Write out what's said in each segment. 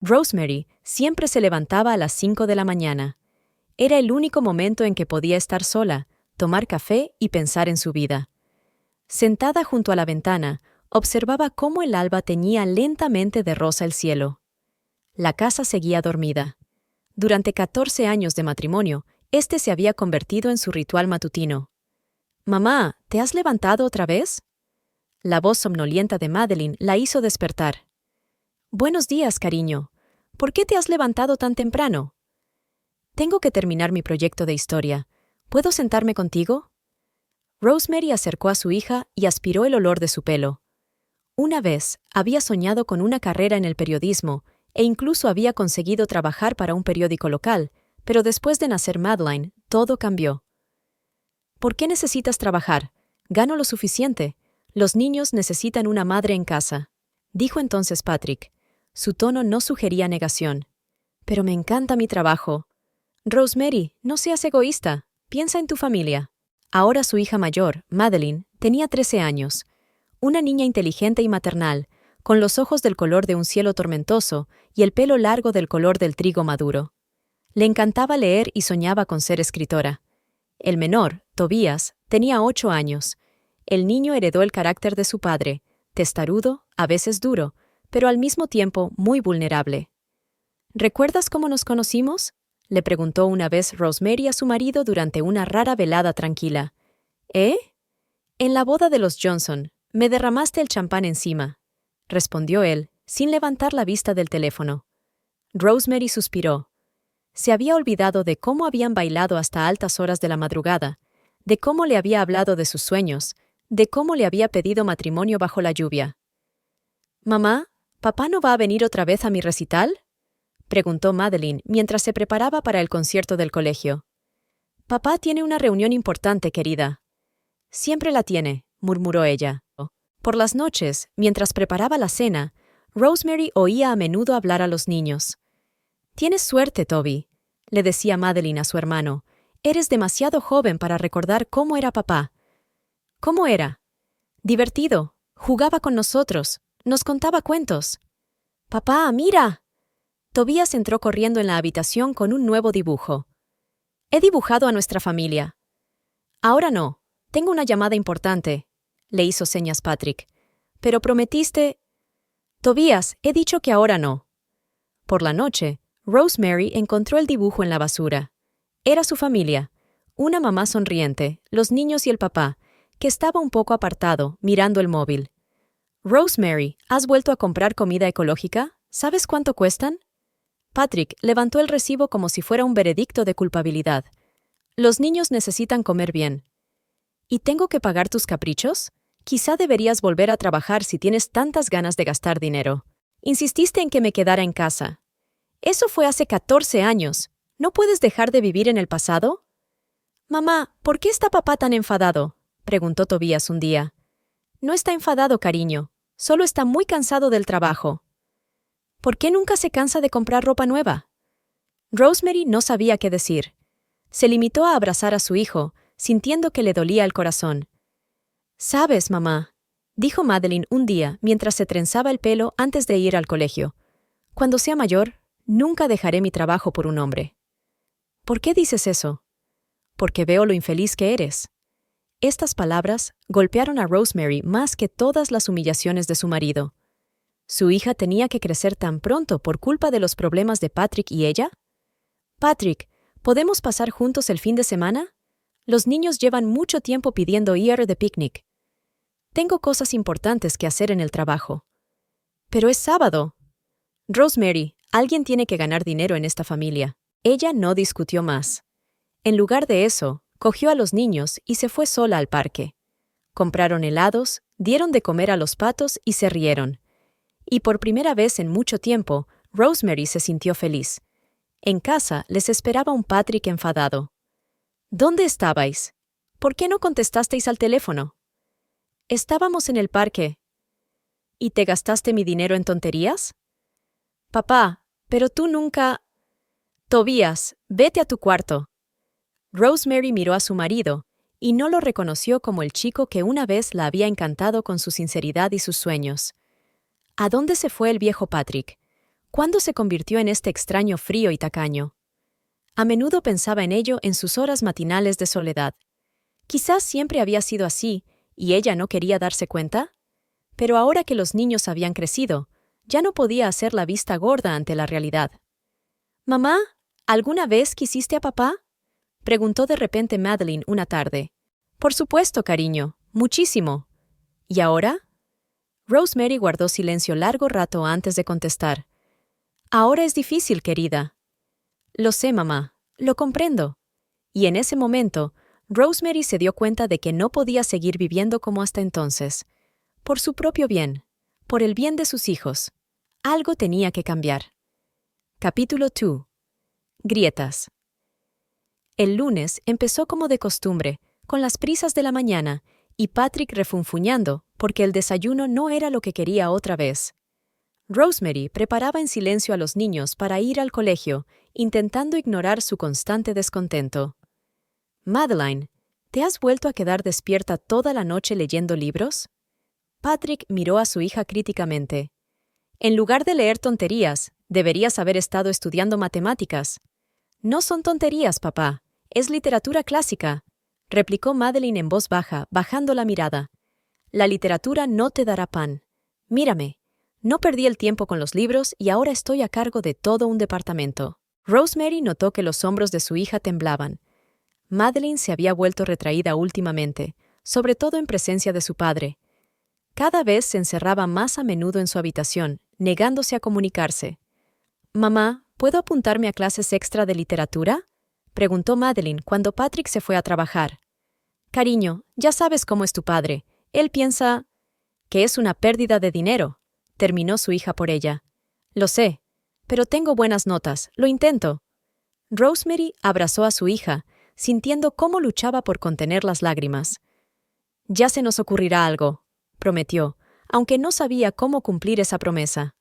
Rosemary siempre se levantaba a las 5 de la mañana. Era el único momento en que podía estar sola, tomar café y pensar en su vida. Sentada junto a la ventana, observaba cómo el alba teñía lentamente de rosa el cielo. La casa seguía dormida. Durante 14 años de matrimonio, este se había convertido en su ritual matutino. «Mamá, ¿te has levantado otra vez?». La voz somnolienta de Madeline la hizo despertar. «Buenos días, cariño. ¿Por qué te has levantado tan temprano?». «Tengo que terminar mi proyecto de historia. ¿Puedo sentarme contigo?». Rosemary acercó a su hija y aspiró el olor de su pelo. Una vez había soñado con una carrera en el periodismo e incluso había conseguido trabajar para un periódico local, pero después de nacer Madeline, todo cambió. «¿Por qué necesitas trabajar? Gano lo suficiente. Los niños necesitan una madre en casa», dijo entonces Patrick. Su tono no sugería negación. «Pero me encanta mi trabajo». «Rosemary, no seas egoísta. Piensa en tu familia». Ahora su hija mayor, Madeline, tenía 13 años. Una niña inteligente y maternal, con los ojos del color de un cielo tormentoso y el pelo largo del color del trigo maduro. Le encantaba leer y soñaba con ser escritora. El menor, Tobias, tenía 8 años. El niño heredó el carácter de su padre, testarudo, a veces duro, pero al mismo tiempo muy vulnerable. «¿Recuerdas cómo nos conocimos?», le preguntó una vez Rosemary a su marido durante una rara velada tranquila. «¿Eh?». «En la boda de los Johnson, me derramaste el champán encima», respondió él, sin levantar la vista del teléfono. Rosemary suspiró. Se había olvidado de cómo habían bailado hasta altas horas de la madrugada, de cómo le había hablado de sus sueños, de cómo le había pedido matrimonio bajo la lluvia. «Mamá, ¿papá no va a venir otra vez a mi recital?», preguntó Madeline mientras se preparaba para el concierto del colegio. «Papá tiene una reunión importante, querida». «Siempre la tiene», murmuró ella. Por las noches, mientras preparaba la cena, Rosemary oía a menudo hablar a los niños. «Tienes suerte, Toby», le decía Madeline a su hermano. «Eres demasiado joven para recordar cómo era papá». «¿Cómo era?». «Divertido. Jugaba con nosotros. Nos contaba cuentos». «Papá, mira». Tobías entró corriendo en la habitación con un nuevo dibujo. «He dibujado a nuestra familia». «Ahora no. Tengo una llamada importante», le hizo señas Patrick. «Pero prometiste». «Tobías, he dicho que ahora no». Por la noche, Rosemary encontró el dibujo en la basura. Era su familia. Una mamá sonriente, los niños y el papá, que estaba un poco apartado, mirando el móvil. «Rosemary, ¿has vuelto a comprar comida ecológica? ¿Sabes cuánto cuestan?». Patrick levantó el recibo como si fuera un veredicto de culpabilidad. «Los niños necesitan comer bien». «¿Y tengo que pagar tus caprichos? Quizá deberías volver a trabajar si tienes tantas ganas de gastar dinero. Insististe en que me quedara en casa». «Eso fue hace 14 años. ¿No puedes dejar de vivir en el pasado?». «Mamá, ¿por qué está papá tan enfadado?», preguntó Tobías un día. «No está enfadado, cariño. Solo está muy cansado del trabajo». «¿Por qué nunca se cansa de comprar ropa nueva?». Rosemary no sabía qué decir. Se limitó a abrazar a su hijo, sintiendo que le dolía el corazón. «Sabes, mamá», dijo Madeline un día mientras se trenzaba el pelo antes de ir al colegio. «Cuando sea mayor, nunca dejaré mi trabajo por un hombre». «¿Por qué dices eso?». «Porque veo lo infeliz que eres». Estas palabras golpearon a Rosemary más que todas las humillaciones de su marido. ¿Su hija tenía que crecer tan pronto por culpa de los problemas de Patrick y ella? «Patrick, ¿podemos pasar juntos el fin de semana? Los niños llevan mucho tiempo pidiendo ir de picnic». «Tengo cosas importantes que hacer en el trabajo». «Pero es sábado». «Rosemary, alguien tiene que ganar dinero en esta familia». Ella no discutió más. En lugar de eso, cogió a los niños y se fue sola al parque. Compraron helados, dieron de comer a los patos y se rieron. Y por primera vez en mucho tiempo, Rosemary se sintió feliz. En casa les esperaba un Patrick enfadado. «¿Dónde estabais? ¿Por qué no contestasteis al teléfono?». «Estábamos en el parque». «¿Y te gastaste mi dinero en tonterías?». «Papá, pero tú nunca». «Tobías, vete a tu cuarto». Rosemary miró a su marido, y no lo reconoció como el chico que una vez la había encantado con su sinceridad y sus sueños. ¿A dónde se fue el viejo Patrick? ¿Cuándo se convirtió en este extraño frío y tacaño? A menudo pensaba en ello en sus horas matinales de soledad. Quizás siempre había sido así, y ella no quería darse cuenta. Pero ahora que los niños habían crecido, ya no podía hacer la vista gorda ante la realidad. «Mamá, ¿alguna vez quisiste a papá?», preguntó de repente Madeline una tarde. «Por supuesto, cariño, muchísimo». «¿Y ahora?». Rosemary guardó silencio largo rato antes de contestar. «Ahora es difícil, querida». «Lo sé, mamá, lo comprendo». Y en ese momento, Rosemary se dio cuenta de que no podía seguir viviendo como hasta entonces. Por su propio bien, por el bien de sus hijos, algo tenía que cambiar. Capítulo 2. Grietas. El lunes empezó como de costumbre, con las prisas de la mañana, y Patrick refunfuñando porque el desayuno no era lo que quería otra vez. Rosemary preparaba en silencio a los niños para ir al colegio, intentando ignorar su constante descontento. «Madeline, ¿te has vuelto a quedar despierta toda la noche leyendo libros?». Patrick miró a su hija críticamente. «En lugar de leer tonterías, deberías haber estado estudiando matemáticas». «No son tonterías, papá. Es literatura clásica», replicó Madeline en voz baja, bajando la mirada. «La literatura no te dará pan. Mírame. No perdí el tiempo con los libros y ahora estoy a cargo de todo un departamento». Rosemary notó que los hombros de su hija temblaban. Madeline se había vuelto retraída últimamente, sobre todo en presencia de su padre. Cada vez se encerraba más a menudo en su habitación, negándose a comunicarse. «Mamá, ¿puedo apuntarme a clases extra de literatura?», preguntó Madeline cuando Patrick se fue a trabajar. «Cariño, ya sabes cómo es tu padre. Él piensa que es una pérdida de dinero», terminó su hija por ella. «Lo sé, pero tengo buenas notas, lo intento». Rosemary abrazó a su hija, sintiendo cómo luchaba por contener las lágrimas. «Ya se nos ocurrirá algo», prometió, aunque no sabía cómo cumplir esa promesa.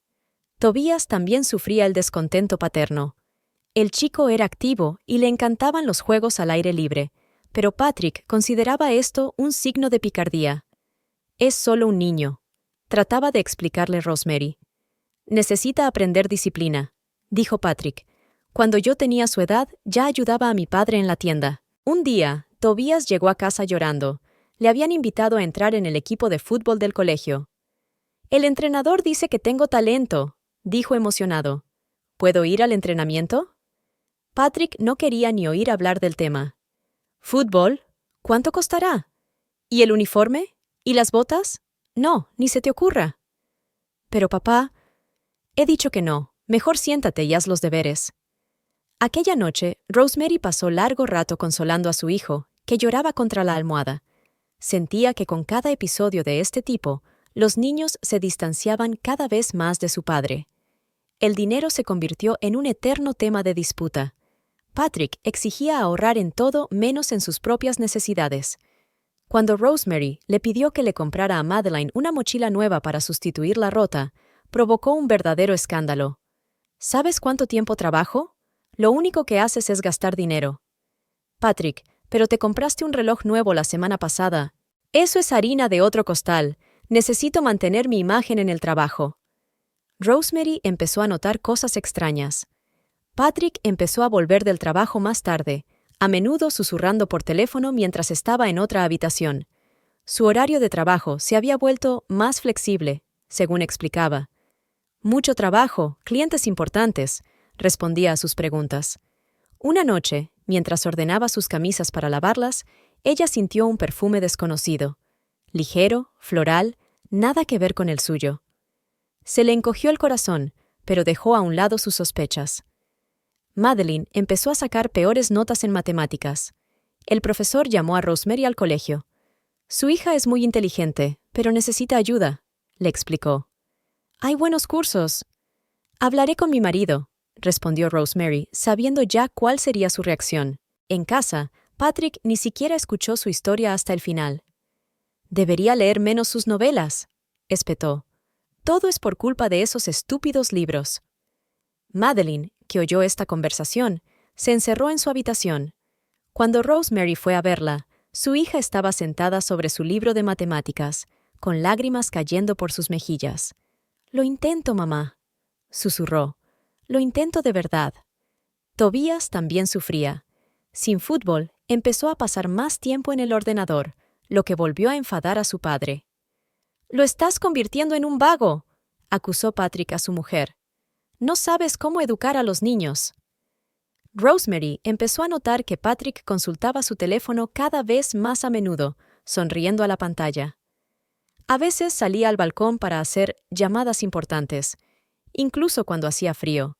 Tobías también sufría el descontento paterno. El chico era activo y le encantaban los juegos al aire libre, pero Patrick consideraba esto un signo de picardía. «Es solo un niño», trataba de explicarle Rosemary. «Necesita aprender disciplina», dijo Patrick. «Cuando yo tenía su edad, ya ayudaba a mi padre en la tienda». Un día, Tobías llegó a casa llorando. Le habían invitado a entrar en el equipo de fútbol del colegio. «El entrenador dice que tengo talento», dijo emocionado. «¿Puedo ir al entrenamiento?». Patrick no quería ni oír hablar del tema. «¿Fútbol? ¿Cuánto costará? ¿Y el uniforme? ¿Y las botas? No, ni se te ocurra». «Pero papá...». «He dicho que no. Mejor siéntate y haz los deberes». Aquella noche, Rosemary pasó largo rato consolando a su hijo, que lloraba contra la almohada. Sentía que con cada episodio de este tipo, los niños se distanciaban cada vez más de su padre. El dinero se convirtió en un eterno tema de disputa. Patrick exigía ahorrar en todo menos en sus propias necesidades. Cuando Rosemary le pidió que le comprara a Madeline una mochila nueva para sustituir la rota, provocó un verdadero escándalo. «¿Sabes cuánto tiempo trabajo? Lo único que haces es gastar dinero». «Patrick, pero te compraste un reloj nuevo la semana pasada». «Eso es harina de otro costal. Necesito mantener mi imagen en el trabajo». Rosemary empezó a notar cosas extrañas. Patrick empezó a volver del trabajo más tarde, a menudo susurrando por teléfono mientras estaba en otra habitación. Su horario de trabajo se había vuelto más flexible, según explicaba. «Mucho trabajo, clientes importantes», respondía a sus preguntas. Una noche, mientras ordenaba sus camisas para lavarlas, ella sintió un perfume desconocido. Ligero, floral, nada que ver con el suyo. Se le encogió el corazón, pero dejó a un lado sus sospechas. Madeline empezó a sacar peores notas en matemáticas. El profesor llamó a Rosemary al colegio. «Su hija es muy inteligente, pero necesita ayuda», le explicó. «Hay buenos cursos». «Hablaré con mi marido», respondió Rosemary, sabiendo ya cuál sería su reacción. En casa, Patrick ni siquiera escuchó su historia hasta el final. «Debería leer menos sus novelas», espetó. «Todo es por culpa de esos estúpidos libros». Madeline, que oyó esta conversación, se encerró en su habitación. Cuando Rosemary fue a verla, su hija estaba sentada sobre su libro de matemáticas, con lágrimas cayendo por sus mejillas. «Lo intento, mamá», susurró. Lo intento de verdad. Tobías también sufría. Sin fútbol, empezó a pasar más tiempo en el ordenador, lo que volvió a enfadar a su padre. «Lo estás convirtiendo en un vago», acusó Patrick a su mujer. «No sabes cómo educar a los niños». Rosemary empezó a notar que Patrick consultaba su teléfono cada vez más a menudo, sonriendo a la pantalla. A veces salía al balcón para hacer llamadas importantes, incluso cuando hacía frío.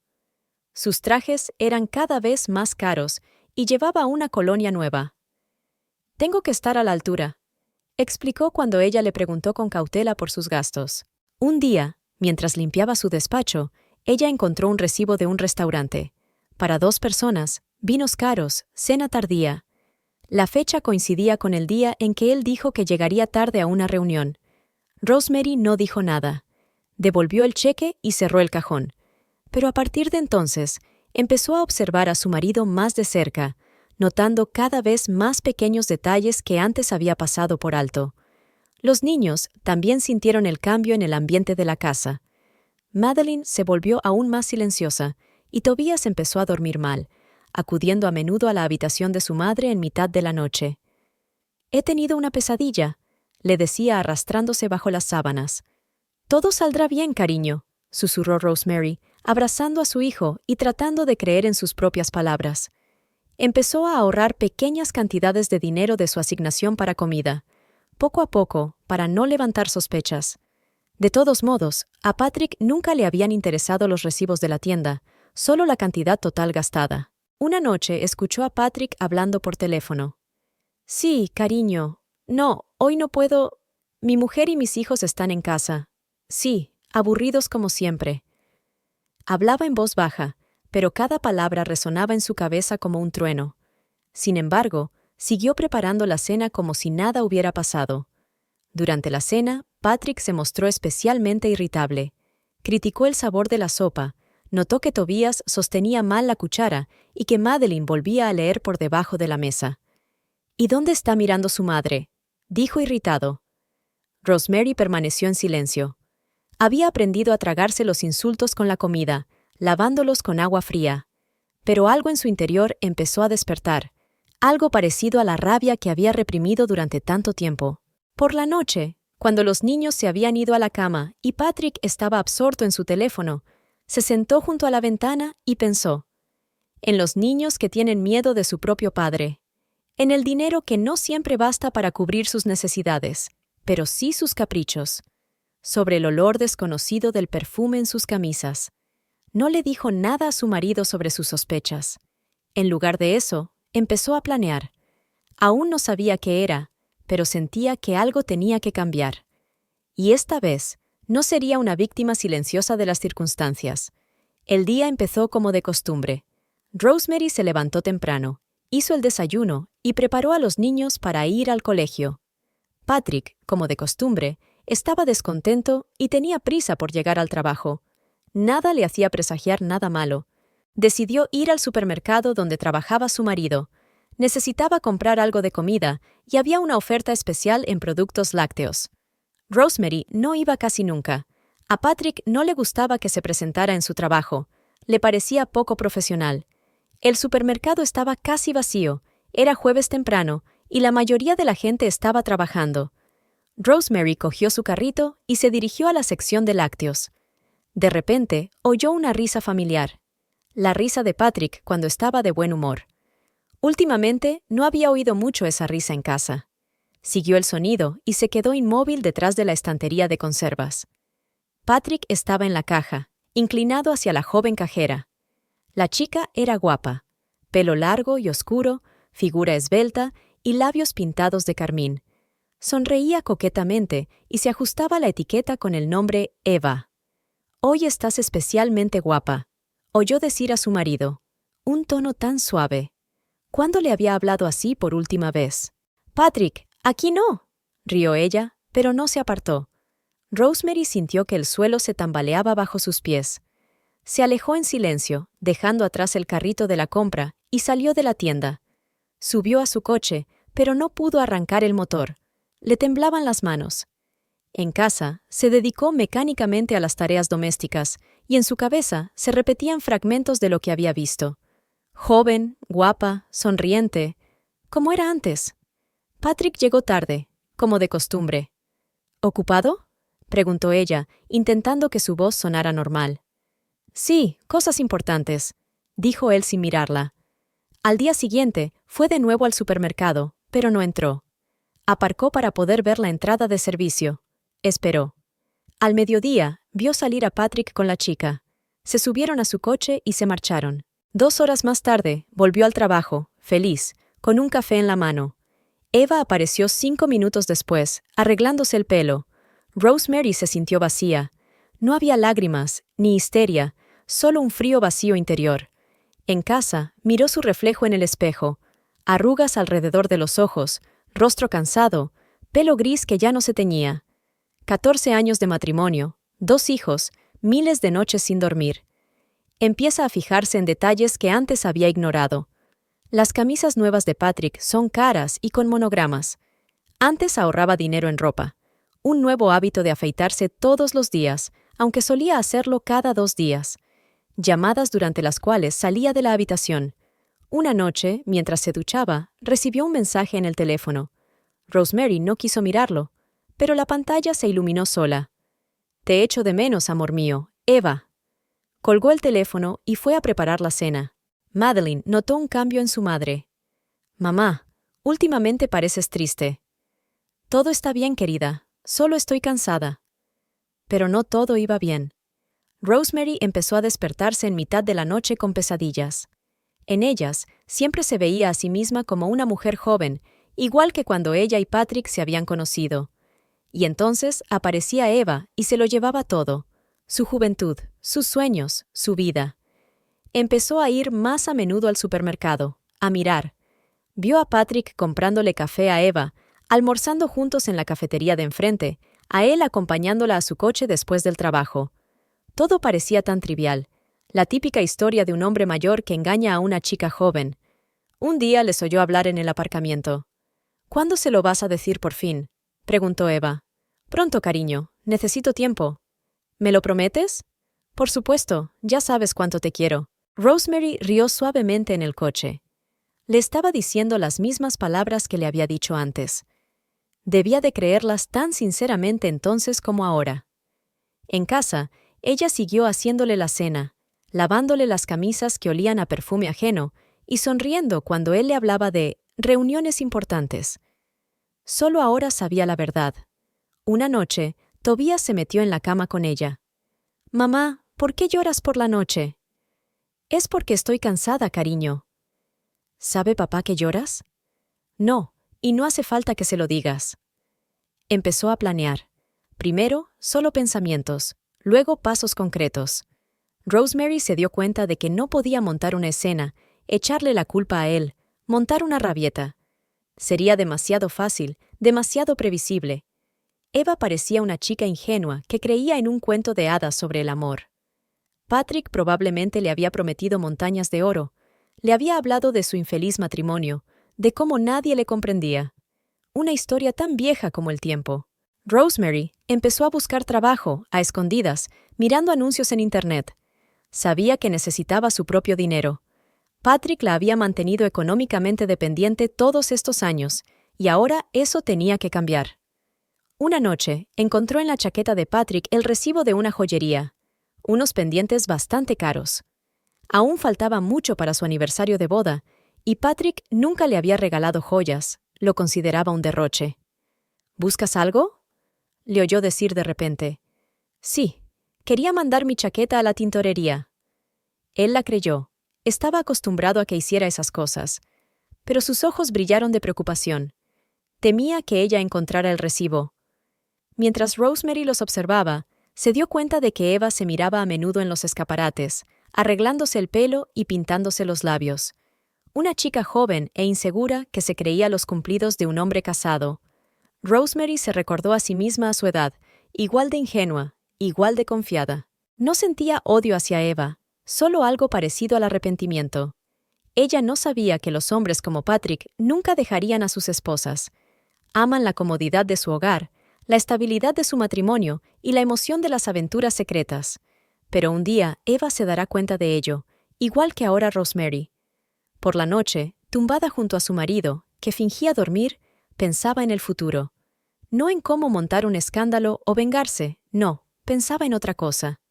Sus trajes eran cada vez más caros y llevaba una colonia nueva. «Tengo que estar a la altura», explicó cuando ella le preguntó con cautela por sus gastos. Un día, mientras limpiaba su despacho, ella encontró un recibo de un restaurante. Para 2 personas, vinos caros, cena tardía. La fecha coincidía con el día en que él dijo que llegaría tarde a una reunión. Rosemary no dijo nada. Devolvió el cheque y cerró el cajón. Pero a partir de entonces, empezó a observar a su marido más de cerca, notando cada vez más pequeños detalles que antes había pasado por alto. Los niños también sintieron el cambio en el ambiente de la casa. Madeline se volvió aún más silenciosa, y Tobías empezó a dormir mal, acudiendo a menudo a la habitación de su madre en mitad de la noche. «He tenido una pesadilla», le decía arrastrándose bajo las sábanas. «Todo saldrá bien, cariño», susurró Rosemary, abrazando a su hijo y tratando de creer en sus propias palabras. Empezó a ahorrar pequeñas cantidades de dinero de su asignación para comida, poco a poco, para no levantar sospechas. De todos modos, a Patrick nunca le habían interesado los recibos de la tienda, solo la cantidad total gastada. Una noche escuchó a Patrick hablando por teléfono. «Sí, cariño. No, hoy no puedo. Mi mujer y mis hijos están en casa. Sí, aburridos como siempre». Hablaba en voz baja, pero cada palabra resonaba en su cabeza como un trueno. Sin embargo, siguió preparando la cena como si nada hubiera pasado. Durante la cena, Patrick se mostró especialmente irritable. Criticó el sabor de la sopa, notó que Tobías sostenía mal la cuchara y que Madeline volvía a leer por debajo de la mesa. «¿Y dónde está mirando su madre?», dijo irritado. Rosemary permaneció en silencio. Había aprendido a tragarse los insultos con la comida, lavándolos con agua fría. Pero algo en su interior empezó a despertar, algo parecido a la rabia que había reprimido durante tanto tiempo. Por la noche, cuando los niños se habían ido a la cama y Patrick estaba absorto en su teléfono, se sentó junto a la ventana y pensó en los niños que tienen miedo de su propio padre, en el dinero que no siempre basta para cubrir sus necesidades, pero sí sus caprichos, sobre el olor desconocido del perfume en sus camisas. No le dijo nada a su marido sobre sus sospechas. En lugar de eso, empezó a planear. Aún no sabía qué era, pero sentía que algo tenía que cambiar. Y esta vez, no sería una víctima silenciosa de las circunstancias. El día empezó como de costumbre. Rosemary se levantó temprano, hizo el desayuno y preparó a los niños para ir al colegio. Patrick, como de costumbre, estaba descontento y tenía prisa por llegar al trabajo. Nada le hacía presagiar nada malo. Decidió ir al supermercado donde trabajaba su marido. Necesitaba comprar algo de comida y había una oferta especial en productos lácteos. Rosemary no iba casi nunca. A Patrick no le gustaba que se presentara en su trabajo. Le parecía poco profesional. El supermercado estaba casi vacío. Era jueves temprano y la mayoría de la gente estaba trabajando. Rosemary cogió su carrito y se dirigió a la sección de lácteos. De repente, oyó una risa familiar. La risa de Patrick cuando estaba de buen humor. Últimamente, no había oído mucho esa risa en casa. Siguió el sonido y se quedó inmóvil detrás de la estantería de conservas. Patrick estaba en la caja, inclinado hacia la joven cajera. La chica era guapa, pelo largo y oscuro, figura esbelta y labios pintados de carmín. Sonreía coquetamente y se ajustaba la etiqueta con el nombre Eva. «Hoy estás especialmente guapa», oyó decir a su marido. Un tono tan suave. ¿Cuándo le había hablado así por última vez? «Patrick, aquí no», rió ella, pero no se apartó. Rosemary sintió que el suelo se tambaleaba bajo sus pies. Se alejó en silencio, dejando atrás el carrito de la compra, y salió de la tienda. Subió a su coche, pero no pudo arrancar el motor. Le temblaban las manos. En casa, se dedicó mecánicamente a las tareas domésticas y en su cabeza se repetían fragmentos de lo que había visto. Joven, guapa, sonriente, como era antes. Patrick llegó tarde, como de costumbre. ¿Ocupado?, preguntó ella, intentando que su voz sonara normal. Sí, cosas importantes, dijo él sin mirarla. Al día siguiente, fue de nuevo al supermercado, pero no entró. Aparcó para poder ver la entrada de servicio. Esperó. Al mediodía, vio salir a Patrick con la chica. Se subieron a su coche y se marcharon. 2 horas más tarde, volvió al trabajo, feliz, con un café en la mano. Eva apareció 5 minutos después, arreglándose el pelo. Rosemary se sintió vacía. No había lágrimas, ni histeria, solo un frío vacío interior. En casa, miró su reflejo en el espejo. Arrugas alrededor de los ojos, rostro cansado, pelo gris que ya no se teñía. 14 años de matrimonio, 2 hijos, miles de noches sin dormir. Empieza a fijarse en detalles que antes había ignorado. Las camisas nuevas de Patrick son caras y con monogramas. Antes ahorraba dinero en ropa. Un nuevo hábito de afeitarse todos los días, aunque solía hacerlo cada 2 días. Llamadas durante las cuales salía de la habitación. Una noche, mientras se duchaba, recibió un mensaje en el teléfono. Rosemary no quiso mirarlo, pero la pantalla se iluminó sola. «Te echo de menos, amor mío, Eva». Colgó el teléfono y fue a preparar la cena. Madeline notó un cambio en su madre. «Mamá, últimamente pareces triste». «Todo está bien, querida, solo estoy cansada». Pero no todo iba bien. Rosemary empezó a despertarse en mitad de la noche con pesadillas. En ellas, siempre se veía a sí misma como una mujer joven, igual que cuando ella y Patrick se habían conocido. Y entonces aparecía Eva y se lo llevaba todo, su juventud, sus sueños, su vida. Empezó a ir más a menudo al supermercado, a mirar. Vio a Patrick comprándole café a Eva, almorzando juntos en la cafetería de enfrente, a él acompañándola a su coche después del trabajo. Todo parecía tan trivial, la típica historia de un hombre mayor que engaña a una chica joven. Un día les oyó hablar en el aparcamiento. «¿Cuándo se lo vas a decir por fin?», preguntó Eva. «Pronto, cariño, necesito tiempo». «¿Me lo prometes?» «Por supuesto, ya sabes cuánto te quiero». Rosemary rió suavemente en el coche. Le estaba diciendo las mismas palabras que le había dicho antes. Debía de creerlas tan sinceramente entonces como ahora. En casa, ella siguió haciéndole la cena, lavándole las camisas que olían a perfume ajeno y sonriendo cuando él le hablaba de reuniones importantes. Solo ahora sabía la verdad. Una noche, Tobias se metió en la cama con ella. «Mamá, ¿por qué lloras por la noche?» «Es porque estoy cansada, cariño». «¿Sabe papá que lloras?» «No, y no hace falta que se lo digas». Empezó a planear. Primero, solo pensamientos, luego pasos concretos. Rosemary se dio cuenta de que no podía montar una escena, echarle la culpa a él, montar una rabieta. Sería demasiado fácil, demasiado previsible. Eva parecía una chica ingenua que creía en un cuento de hadas sobre el amor. Patrick probablemente le había prometido montañas de oro. Le había hablado de su infeliz matrimonio, de cómo nadie le comprendía. Una historia tan vieja como el tiempo. Rosemary empezó a buscar trabajo, a escondidas, mirando anuncios en Internet. Sabía que necesitaba su propio dinero. Patrick la había mantenido económicamente dependiente todos estos años, y ahora eso tenía que cambiar. Una noche, encontró en la chaqueta de Patrick el recibo de una joyería, unos pendientes bastante caros. Aún faltaba mucho para su aniversario de boda, y Patrick nunca le había regalado joyas, lo consideraba un derroche. «¿Buscas algo?», le oyó decir de repente. «Sí, quería mandar mi chaqueta a la tintorería». Él la creyó. Estaba acostumbrado a que hiciera esas cosas. Pero sus ojos brillaron de preocupación. Temía que ella encontrara el recibo. Mientras Rosemary los observaba, se dio cuenta de que Eva se miraba a menudo en los escaparates, arreglándose el pelo y pintándose los labios. Una chica joven e insegura que se creía los cumplidos de un hombre casado. Rosemary se recordó a sí misma a su edad, igual de ingenua, igual de confiada. No sentía odio hacia Eva, solo algo parecido al arrepentimiento. Ella no sabía que los hombres como Patrick nunca dejarían a sus esposas. Aman la comodidad de su hogar, la estabilidad de su matrimonio y la emoción de las aventuras secretas. Pero un día Eva se dará cuenta de ello, igual que ahora Rosemary. Por la noche, tumbada junto a su marido, que fingía dormir, pensaba en el futuro. No en cómo montar un escándalo o vengarse, no, pensaba en otra cosa.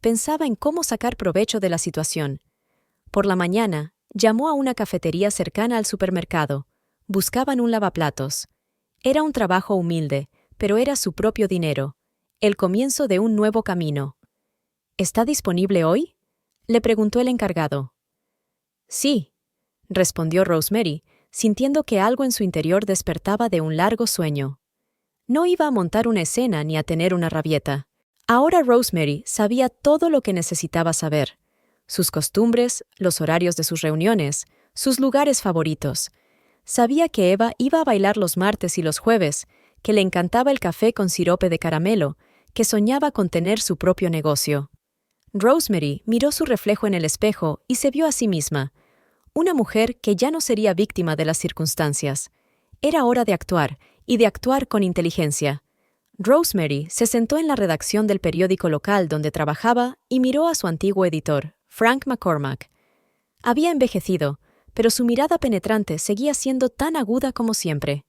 Pensaba en cómo sacar provecho de la situación. Por la mañana, llamó a una cafetería cercana al supermercado. Buscaban un lavaplatos. Era un trabajo humilde, pero era su propio dinero. El comienzo de un nuevo camino. ¿Está disponible hoy?, le preguntó el encargado. Sí, respondió Rosemary, sintiendo que algo en su interior despertaba de un largo sueño. No iba a montar una escena ni a tener una rabieta. Ahora Rosemary sabía todo lo que necesitaba saber. Sus costumbres, los horarios de sus reuniones, sus lugares favoritos. Sabía que Eva iba a bailar los martes y los jueves, que le encantaba el café con sirope de caramelo, que soñaba con tener su propio negocio. Rosemary miró su reflejo en el espejo y se vio a sí misma. Una mujer que ya no sería víctima de las circunstancias. Era hora de actuar, y de actuar con inteligencia. Rosemary se sentó en la redacción del periódico local donde trabajaba y miró a su antiguo editor, Frank McCormack. Había envejecido, pero su mirada penetrante seguía siendo tan aguda como siempre.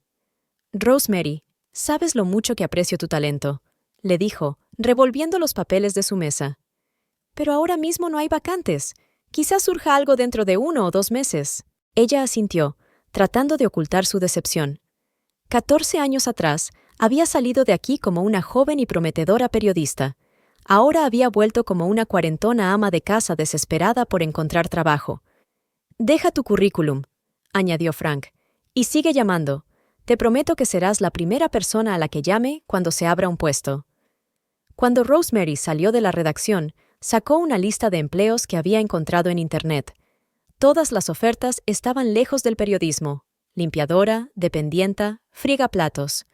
«Rosemary, sabes lo mucho que aprecio tu talento», le dijo, revolviendo los papeles de su mesa. «Pero ahora mismo no hay vacantes. Quizás surja algo dentro de 1 o 2 meses». Ella asintió, tratando de ocultar su decepción. 14 años atrás, había salido de aquí como una joven y prometedora periodista. Ahora había vuelto como una cuarentona ama de casa desesperada por encontrar trabajo. «Deja tu currículum», añadió Frank, «y sigue llamando. Te prometo que serás la primera persona a la que llame cuando se abra un puesto». Cuando Rosemary salió de la redacción, sacó una lista de empleos que había encontrado en Internet. Todas las ofertas estaban lejos del periodismo: limpiadora, dependienta, friegaplatos.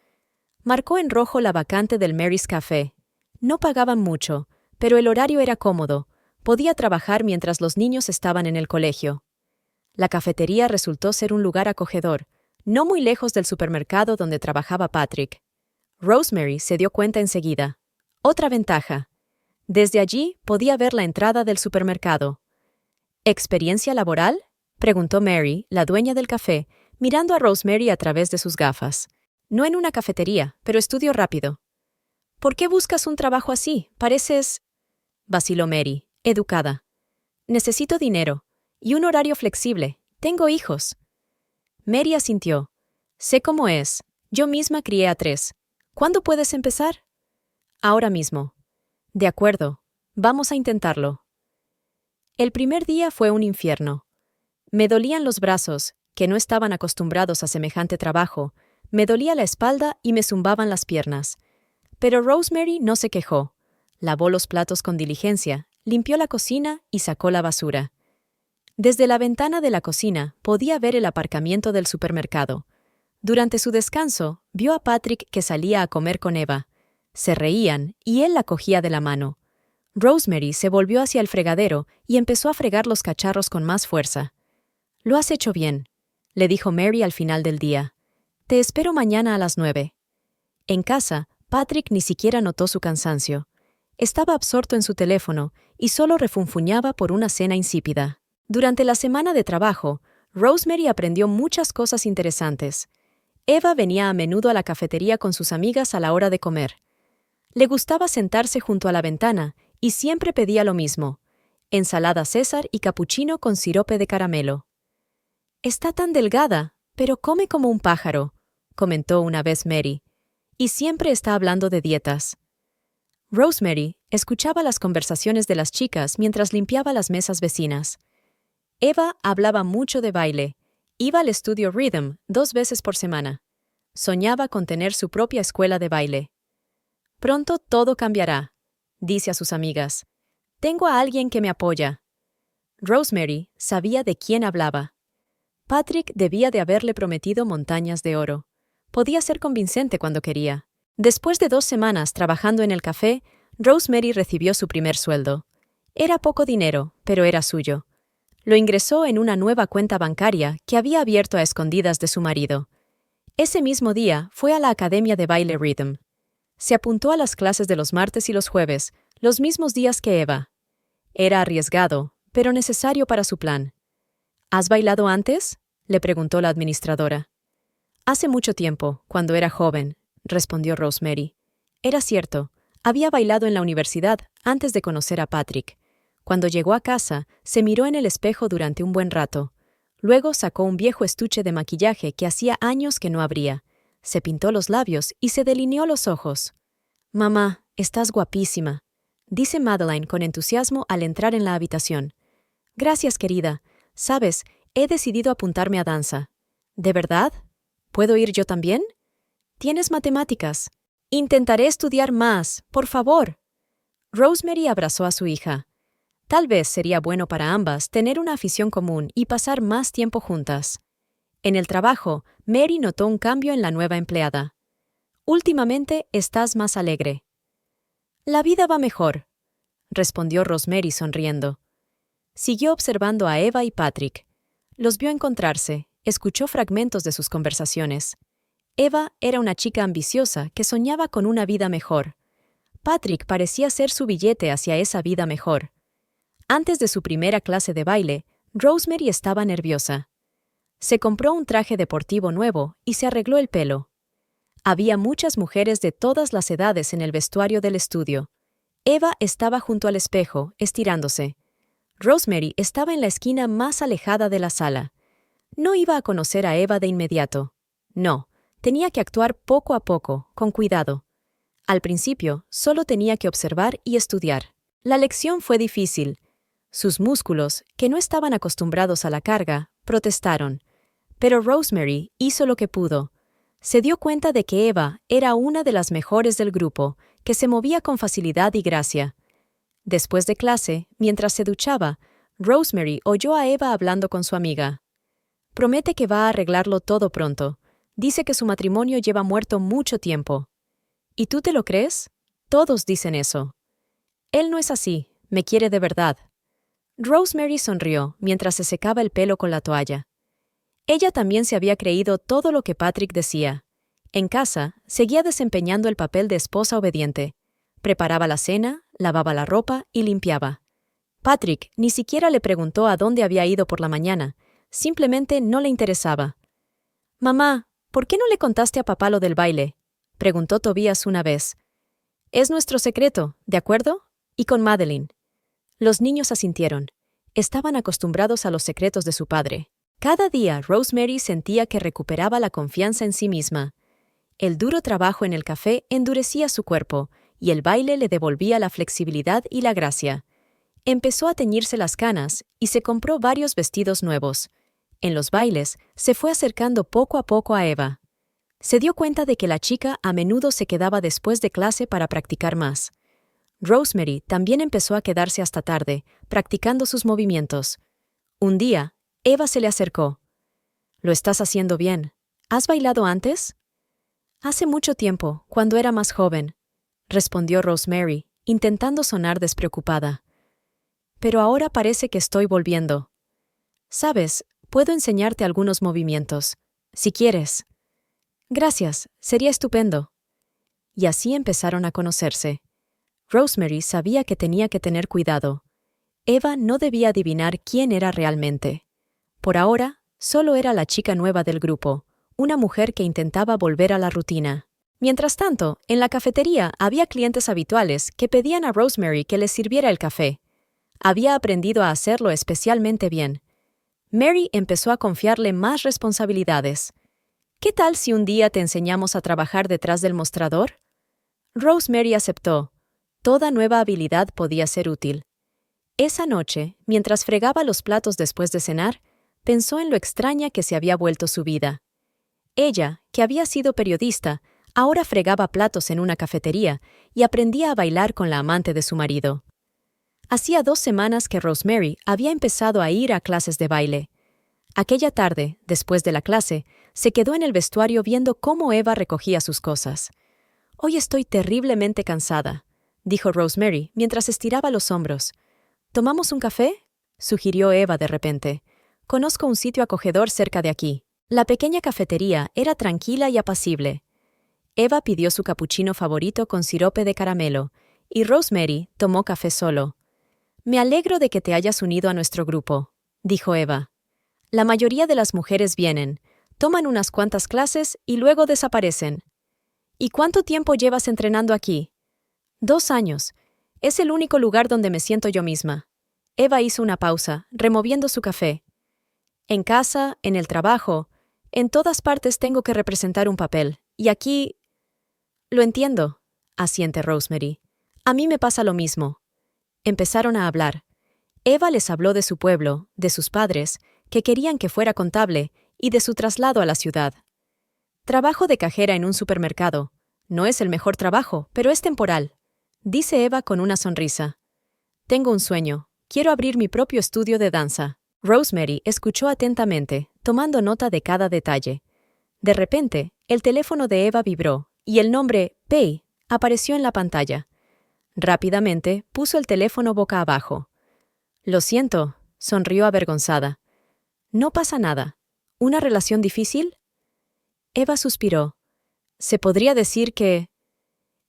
Marcó en rojo la vacante del Mary's Café. No pagaban mucho, pero el horario era cómodo. Podía trabajar mientras los niños estaban en el colegio. La cafetería resultó ser un lugar acogedor, no muy lejos del supermercado donde trabajaba Patrick. Rosemary se dio cuenta enseguida. Otra ventaja. Desde allí podía ver la entrada del supermercado. ¿Experiencia laboral?, preguntó Mary, la dueña del café, mirando a Rosemary a través de sus gafas. No en una cafetería, pero estudio rápido. ¿Por qué buscas un trabajo así? Pareces... vaciló Mary, educada. Necesito dinero. Y un horario flexible. Tengo hijos. Mary asintió. Sé cómo es. Yo misma crié a 3. ¿Cuándo puedes empezar? Ahora mismo. De acuerdo. Vamos a intentarlo. El primer día fue un infierno. Me dolían los brazos, que no estaban acostumbrados a semejante trabajo, me dolía la espalda y me zumbaban las piernas. Pero Rosemary no se quejó. Lavó los platos con diligencia, limpió la cocina y sacó la basura. Desde la ventana de la cocina podía ver el aparcamiento del supermercado. Durante su descanso, vio a Patrick que salía a comer con Eva. Se reían y él la cogía de la mano. Rosemary se volvió hacia el fregadero y empezó a fregar los cacharros con más fuerza. «Lo has hecho bien», le dijo Mary al final del día. «Te espero mañana a las 9». En casa, Patrick ni siquiera notó su cansancio. Estaba absorto en su teléfono y solo refunfuñaba por una cena insípida. Durante la semana de trabajo, Rosemary aprendió muchas cosas interesantes. Eva venía a menudo a la cafetería con sus amigas a la hora de comer. Le gustaba sentarse junto a la ventana y siempre pedía lo mismo: ensalada César y capuchino con sirope de caramelo. «Está tan delgada, pero come como un pájaro», comentó una vez Mary, «y siempre está hablando de dietas». Rosemary escuchaba las conversaciones de las chicas mientras limpiaba las mesas vecinas. Eva hablaba mucho de baile. Iba al estudio Rhythm 2 veces por semana. Soñaba con tener su propia escuela de baile. «Pronto todo cambiará», dice a sus amigas. «Tengo a alguien que me apoya». Rosemary sabía de quién hablaba. Patrick debía de haberle prometido montañas de oro. Podía ser convincente cuando quería. Después de 2 semanas trabajando en el café, Rosemary recibió su primer sueldo. Era poco dinero, pero era suyo. Lo ingresó en una nueva cuenta bancaria que había abierto a escondidas de su marido. Ese mismo día fue a la academia de baile Rhythm. Se apuntó a las clases de los martes y los jueves, los mismos días que Eva. Era arriesgado, pero necesario para su plan. ¿Has bailado antes?, le preguntó la administradora. Hace mucho tiempo, cuando era joven, respondió Rosemary. Era cierto, había bailado en la universidad antes de conocer a Patrick. Cuando llegó a casa, se miró en el espejo durante un buen rato. Luego sacó un viejo estuche de maquillaje que hacía años que no abría. Se pintó los labios y se delineó los ojos. «Mamá, estás guapísima», dice Madeline con entusiasmo al entrar en la habitación. «Gracias, querida. Sabes, he decidido apuntarme a danza». «¿De verdad? ¿Puedo ir yo también?» «Tienes matemáticas». «Intentaré estudiar más, por favor». Rosemary abrazó a su hija. Tal vez sería bueno para ambas tener una afición común y pasar más tiempo juntas. En el trabajo, Mary notó un cambio en la nueva empleada. «Últimamente estás más alegre». «La vida va mejor», respondió Rosemary sonriendo. Siguió observando a Eva y Patrick. Los vio encontrarse, escuchó fragmentos de sus conversaciones. Eva era una chica ambiciosa que soñaba con una vida mejor. Patrick parecía ser su billete hacia esa vida mejor. Antes de su primera clase de baile, Rosemary estaba nerviosa. Se compró un traje deportivo nuevo y se arregló el pelo. Había muchas mujeres de todas las edades en el vestuario del estudio. Eva estaba junto al espejo, estirándose. Rosemary estaba en la esquina más alejada de la sala. No iba a conocer a Eva de inmediato. No, tenía que actuar poco a poco, con cuidado. Al principio, solo tenía que observar y estudiar. La lección fue difícil. Sus músculos, que no estaban acostumbrados a la carga, protestaron. Pero Rosemary hizo lo que pudo. Se dio cuenta de que Eva era una de las mejores del grupo, que se movía con facilidad y gracia. Después de clase, mientras se duchaba, Rosemary oyó a Eva hablando con su amiga. Promete que va a arreglarlo todo pronto. Dice que su matrimonio lleva muerto mucho tiempo. ¿Y tú te lo crees? Todos dicen eso. Él no es así, me quiere de verdad. Rosemary sonrió mientras se secaba el pelo con la toalla. Ella también se había creído todo lo que Patrick decía. En casa, seguía desempeñando el papel de esposa obediente. Preparaba la cena, lavaba la ropa y limpiaba. Patrick ni siquiera le preguntó a dónde había ido por la mañana. Simplemente no le interesaba. «Mamá, ¿por qué no le contaste a papá lo del baile?», preguntó Tobias una vez. «Es nuestro secreto, ¿de acuerdo? Y con Madeline». Los niños asintieron. Estaban acostumbrados a los secretos de su padre. Cada día Rosemary sentía que recuperaba la confianza en sí misma. El duro trabajo en el café endurecía su cuerpo, y el baile le devolvía la flexibilidad y la gracia. Empezó a teñirse las canas y se compró varios vestidos nuevos. En los bailes, se fue acercando poco a poco a Eva. Se dio cuenta de que la chica a menudo se quedaba después de clase para practicar más. Rosemary también empezó a quedarse hasta tarde, practicando sus movimientos. Un día, Eva se le acercó. «Lo estás haciendo bien. ¿Has bailado antes?» «Hace mucho tiempo, cuando era más joven», respondió Rosemary, intentando sonar despreocupada. «Pero ahora parece que estoy volviendo. Sabes, puedo enseñarte algunos movimientos, si quieres». «Gracias, sería estupendo». Y así empezaron a conocerse. Rosemary sabía que tenía que tener cuidado. Eva no debía adivinar quién era realmente. Por ahora, solo era la chica nueva del grupo, una mujer que intentaba volver a la rutina. Mientras tanto, en la cafetería había clientes habituales que pedían a Rosemary que les sirviera el café. Había aprendido a hacerlo especialmente bien. Mary empezó a confiarle más responsabilidades. «¿Qué tal si un día te enseñamos a trabajar detrás del mostrador?» Rosemary aceptó. Toda nueva habilidad podía ser útil. Esa noche, mientras fregaba los platos después de cenar, pensó en lo extraña que se había vuelto su vida. Ella, que había sido periodista, ahora fregaba platos en una cafetería y aprendía a bailar con la amante de su marido. Hacía 2 semanas que Rosemary había empezado a ir a clases de baile. Aquella tarde, después de la clase, se quedó en el vestuario viendo cómo Eva recogía sus cosas. «Hoy estoy terriblemente cansada», dijo Rosemary mientras estiraba los hombros. «¿Tomamos un café?», sugirió Eva de repente. «Conozco un sitio acogedor cerca de aquí». La pequeña cafetería era tranquila y apacible. Eva pidió su capuchino favorito con sirope de caramelo, y Rosemary tomó café solo. Me alegro de que te hayas unido a nuestro grupo, dijo Eva. La mayoría de las mujeres vienen, toman unas cuantas clases y luego desaparecen. ¿Y cuánto tiempo llevas entrenando aquí? 2 años. Es el único lugar donde me siento yo misma. Eva hizo una pausa, removiendo su café. En casa, en el trabajo, en todas partes tengo que representar un papel, y aquí... Lo entiendo, asiente Rosemary. A mí me pasa lo mismo. Empezaron a hablar. Eva les habló de su pueblo, de sus padres, que querían que fuera contable, y de su traslado a la ciudad. Trabajo de cajera en un supermercado. No es el mejor trabajo, pero es temporal, dice Eva con una sonrisa. Tengo un sueño. Quiero abrir mi propio estudio de danza. Rosemary escuchó atentamente, tomando nota de cada detalle. De repente, el teléfono de Eva vibró, y el nombre Pay apareció en la pantalla. Rápidamente, puso el teléfono boca abajo. Lo siento, sonrió avergonzada. No pasa nada. ¿Una relación difícil? Eva suspiró. Se podría decir que...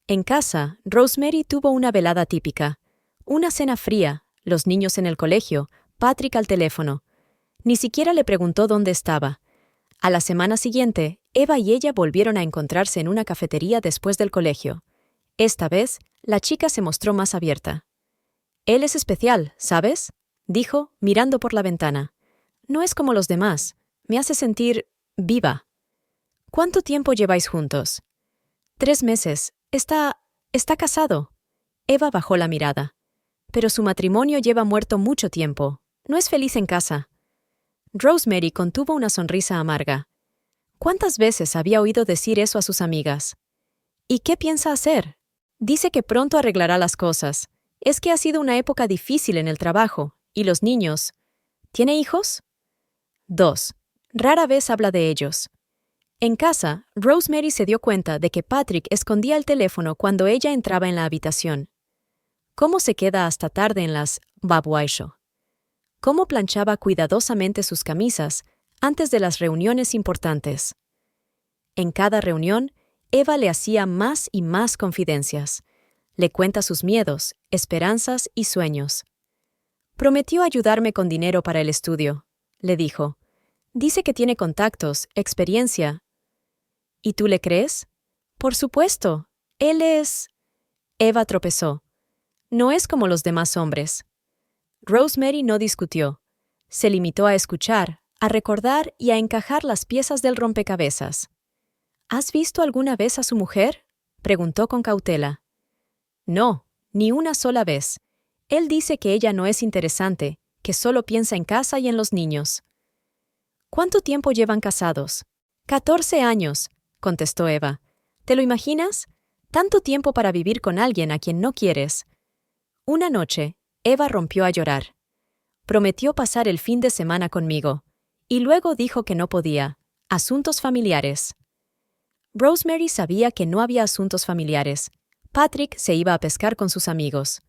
En casa, Rosemary tuvo una velada típica. Una cena fría, los niños en el colegio, Patrick al teléfono. Ni siquiera le preguntó dónde estaba. A la semana siguiente, Eva y ella volvieron a encontrarse en una cafetería después del colegio. Esta vez, la chica se mostró más abierta. Él es especial, ¿sabes? Dijo, mirando por la ventana. No es como los demás. Me hace sentir viva. ¿Cuánto tiempo lleváis juntos? 3 meses. Está casado. Eva bajó la mirada. Pero su matrimonio lleva muerto mucho tiempo. No es feliz en casa. Rosemary contuvo una sonrisa amarga. ¿Cuántas veces había oído decir eso a sus amigas? ¿Y qué piensa hacer? Dice que pronto arreglará las cosas. Es que ha sido una época difícil en el trabajo. ¿Y los niños? ¿Tiene hijos? 2. Rara vez habla de ellos. En casa, Rosemary se dio cuenta de que Patrick escondía el teléfono cuando ella entraba en la habitación. ¿Cómo se queda hasta tarde en las babwaisho? ¿Cómo planchaba cuidadosamente sus camisas antes de las reuniones importantes? En cada reunión, Eva le hacía más y más confidencias. Le cuenta sus miedos, esperanzas y sueños. Prometió ayudarme con dinero para el estudio, le dijo. Dice que tiene contactos, experiencia. ¿Y tú le crees? Por supuesto. Él es... Eva tropezó. No es como los demás hombres. Rosemary no discutió. Se limitó a escuchar, a recordar y a encajar las piezas del rompecabezas. ¿Has visto alguna vez a su mujer? Preguntó con cautela. No, ni una sola vez. Él dice que ella no es interesante, que solo piensa en casa y en los niños. ¿Cuánto tiempo llevan casados? 14 años, contestó Eva. ¿Te lo imaginas? Tanto tiempo para vivir con alguien a quien no quieres. Una noche, Eva rompió a llorar. Prometió pasar el fin de semana conmigo, y luego dijo que no podía. Asuntos familiares. Rosemary sabía que no había asuntos familiares. Patrick se iba a pescar con sus amigos.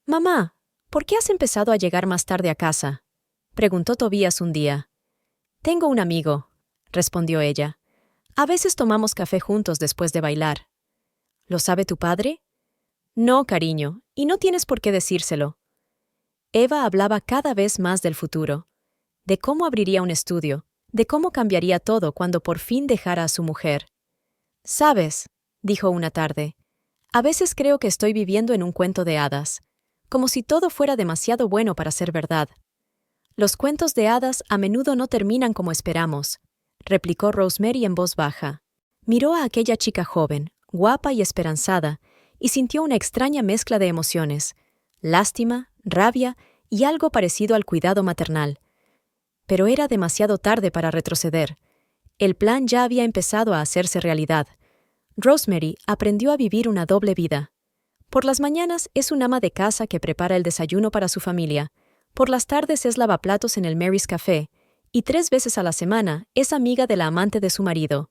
«Mamá, ¿por qué has empezado a llegar más tarde a casa?», preguntó Tobías un día. «Tengo un amigo», respondió ella. «A veces tomamos café juntos después de bailar». «¿Lo sabe tu padre?» «No, cariño, y no tienes por qué decírselo». Eva hablaba cada vez más del futuro, de cómo abriría un estudio, de cómo cambiaría todo cuando por fin dejara a su mujer. «Sabes», dijo una tarde, «a veces creo que estoy viviendo en un cuento de hadas, como si todo fuera demasiado bueno para ser verdad». «Los cuentos de hadas a menudo no terminan como esperamos», replicó Rosemary en voz baja. Miró a aquella chica joven, guapa y esperanzada, y sintió una extraña mezcla de emociones, lástima, rabia y algo parecido al cuidado maternal. Pero era demasiado tarde para retroceder. El plan ya había empezado a hacerse realidad. Rosemary aprendió a vivir una doble vida. Por las mañanas es un ama de casa que prepara el desayuno para su familia. Por las tardes es lavaplatos en el Mary's Café, y 3 veces a la semana es amiga de la amante de su marido.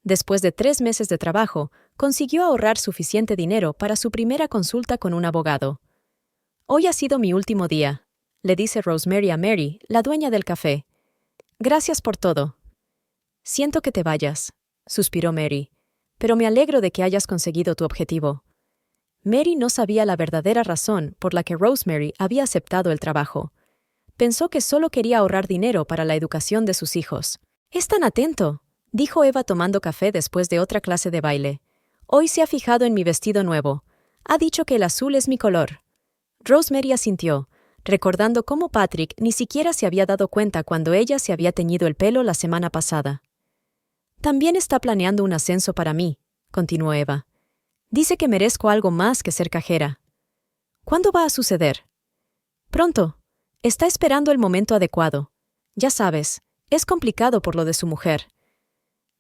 Después de 3 meses de trabajo, consiguió ahorrar suficiente dinero para su primera consulta con un abogado. «Hoy ha sido mi último día», le dice Rosemary a Mary, la dueña del café. «Gracias por todo». «Siento que te vayas», suspiró Mary, «pero me alegro de que hayas conseguido tu objetivo». Mary no sabía la verdadera razón por la que Rosemary había aceptado el trabajo. Pensó que solo quería ahorrar dinero para la educación de sus hijos. «Es tan atento», dijo Eva tomando café después de otra clase de baile. «Hoy se ha fijado en mi vestido nuevo. Ha dicho que el azul es mi color». Rosemary asintió, recordando cómo Patrick ni siquiera se había dado cuenta cuando ella se había teñido el pelo la semana pasada. «También está planeando un ascenso para mí», continuó Eva. «Dice que merezco algo más que ser cajera». «¿Cuándo va a suceder?» «Pronto. Está esperando el momento adecuado. Ya sabes, es complicado por lo de su mujer».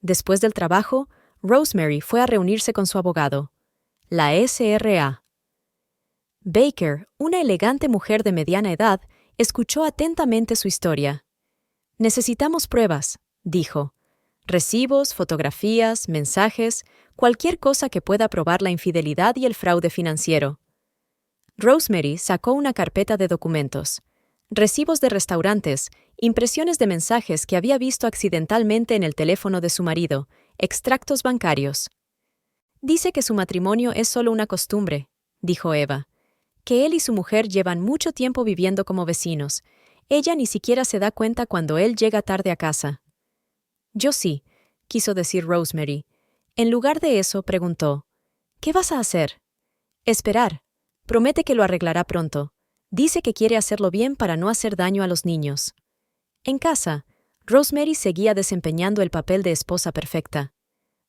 Después del trabajo, Rosemary fue a reunirse con su abogado, la SRA. Baker, una elegante mujer de mediana edad, escuchó atentamente su historia. «Necesitamos pruebas», dijo. «Recibos, fotografías, mensajes, cualquier cosa que pueda probar la infidelidad y el fraude financiero». Rosemary sacó una carpeta de documentos. Recibos de restaurantes, impresiones de mensajes que había visto accidentalmente en el teléfono de su marido, extractos bancarios. «Dice que su matrimonio es solo una costumbre», dijo Eva. «Que él y su mujer llevan mucho tiempo viviendo como vecinos. Ella ni siquiera se da cuenta cuando él llega tarde a casa». «Yo sí», quiso decir Rosemary. En lugar de eso, preguntó, «¿Qué vas a hacer?» «Esperar. Promete que lo arreglará pronto. Dice que quiere hacerlo bien para no hacer daño a los niños». En casa, Rosemary seguía desempeñando el papel de esposa perfecta.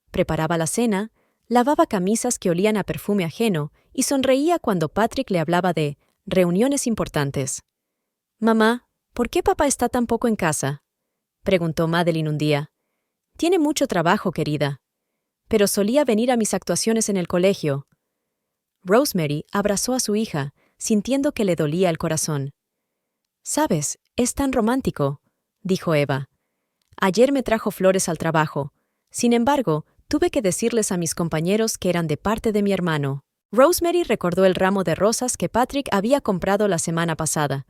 Preparaba la cena, lavaba camisas que olían a perfume ajeno y sonreía cuando Patrick le hablaba de reuniones importantes. «Mamá, ¿por qué papá está tan poco en casa?», preguntó Madeline un día. «Tiene mucho trabajo, querida. Pero solía venir a mis actuaciones en el colegio». Rosemary abrazó a su hija, sintiendo que le dolía el corazón. «Sabes, es tan romántico», dijo Eva. «Ayer me trajo flores al trabajo. Sin embargo, tuve que decirles a mis compañeros que eran de parte de mi hermano». Rosemary recordó el ramo de rosas que Patrick había comprado la semana pasada.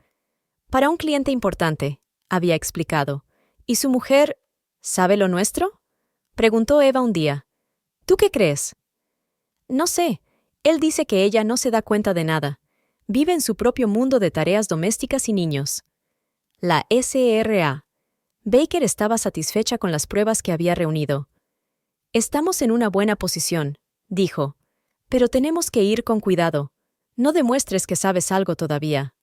«Para un cliente importante», había explicado. «¿Y su mujer sabe lo nuestro?», preguntó Eva un día. «¿Tú qué crees?» «No sé. Él dice que ella no se da cuenta de nada. Vive en su propio mundo de tareas domésticas y niños». La SRA. Baker estaba satisfecha con las pruebas que había reunido. «Estamos en una buena posición», dijo. «Pero tenemos que ir con cuidado. No demuestres que sabes algo todavía».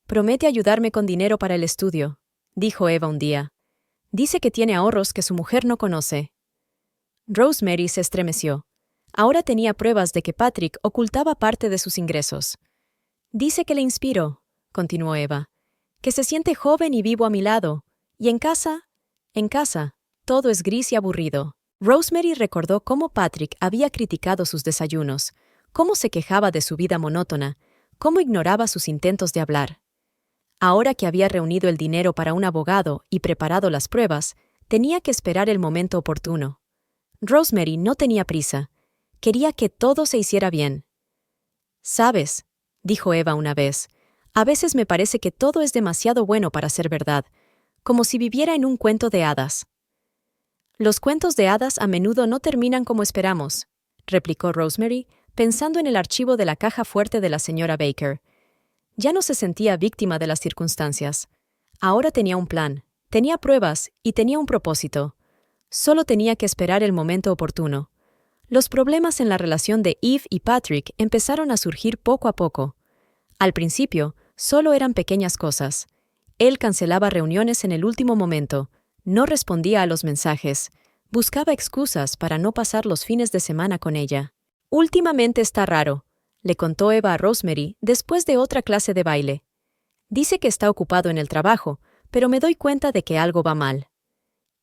«Promete ayudarme con dinero para el estudio», dijo Eva un día. «Dice que tiene ahorros que su mujer no conoce». Rosemary se estremeció. Ahora tenía pruebas de que Patrick ocultaba parte de sus ingresos. «Dice que le inspiro», continuó Eva, «que se siente joven y vivo a mi lado. ¿Y en casa? En casa, todo es gris y aburrido». Rosemary recordó cómo Patrick había criticado sus desayunos, cómo se quejaba de su vida monótona, cómo ignoraba sus intentos de hablar. Ahora que había reunido el dinero para un abogado y preparado las pruebas, tenía que esperar el momento oportuno. Rosemary no tenía prisa. Quería que todo se hiciera bien. «Sabes», dijo Eva una vez, «a veces me parece que todo es demasiado bueno para ser verdad, como si viviera en un cuento de hadas». «Los cuentos de hadas a menudo no terminan como esperamos», replicó Rosemary, pensando en el archivo de la caja fuerte de la señora Baker. Ya no se sentía víctima de las circunstancias. Ahora tenía un plan, tenía pruebas y tenía un propósito. Solo tenía que esperar el momento oportuno. Los problemas en la relación de Eve y Patrick empezaron a surgir poco a poco. Al principio, solo eran pequeñas cosas. Él cancelaba reuniones en el último momento, no respondía a los mensajes, buscaba excusas para no pasar los fines de semana con ella. «Últimamente está raro», le contó Eva a Rosemary después de otra clase de baile. «Dice que está ocupado en el trabajo, pero me doy cuenta de que algo va mal».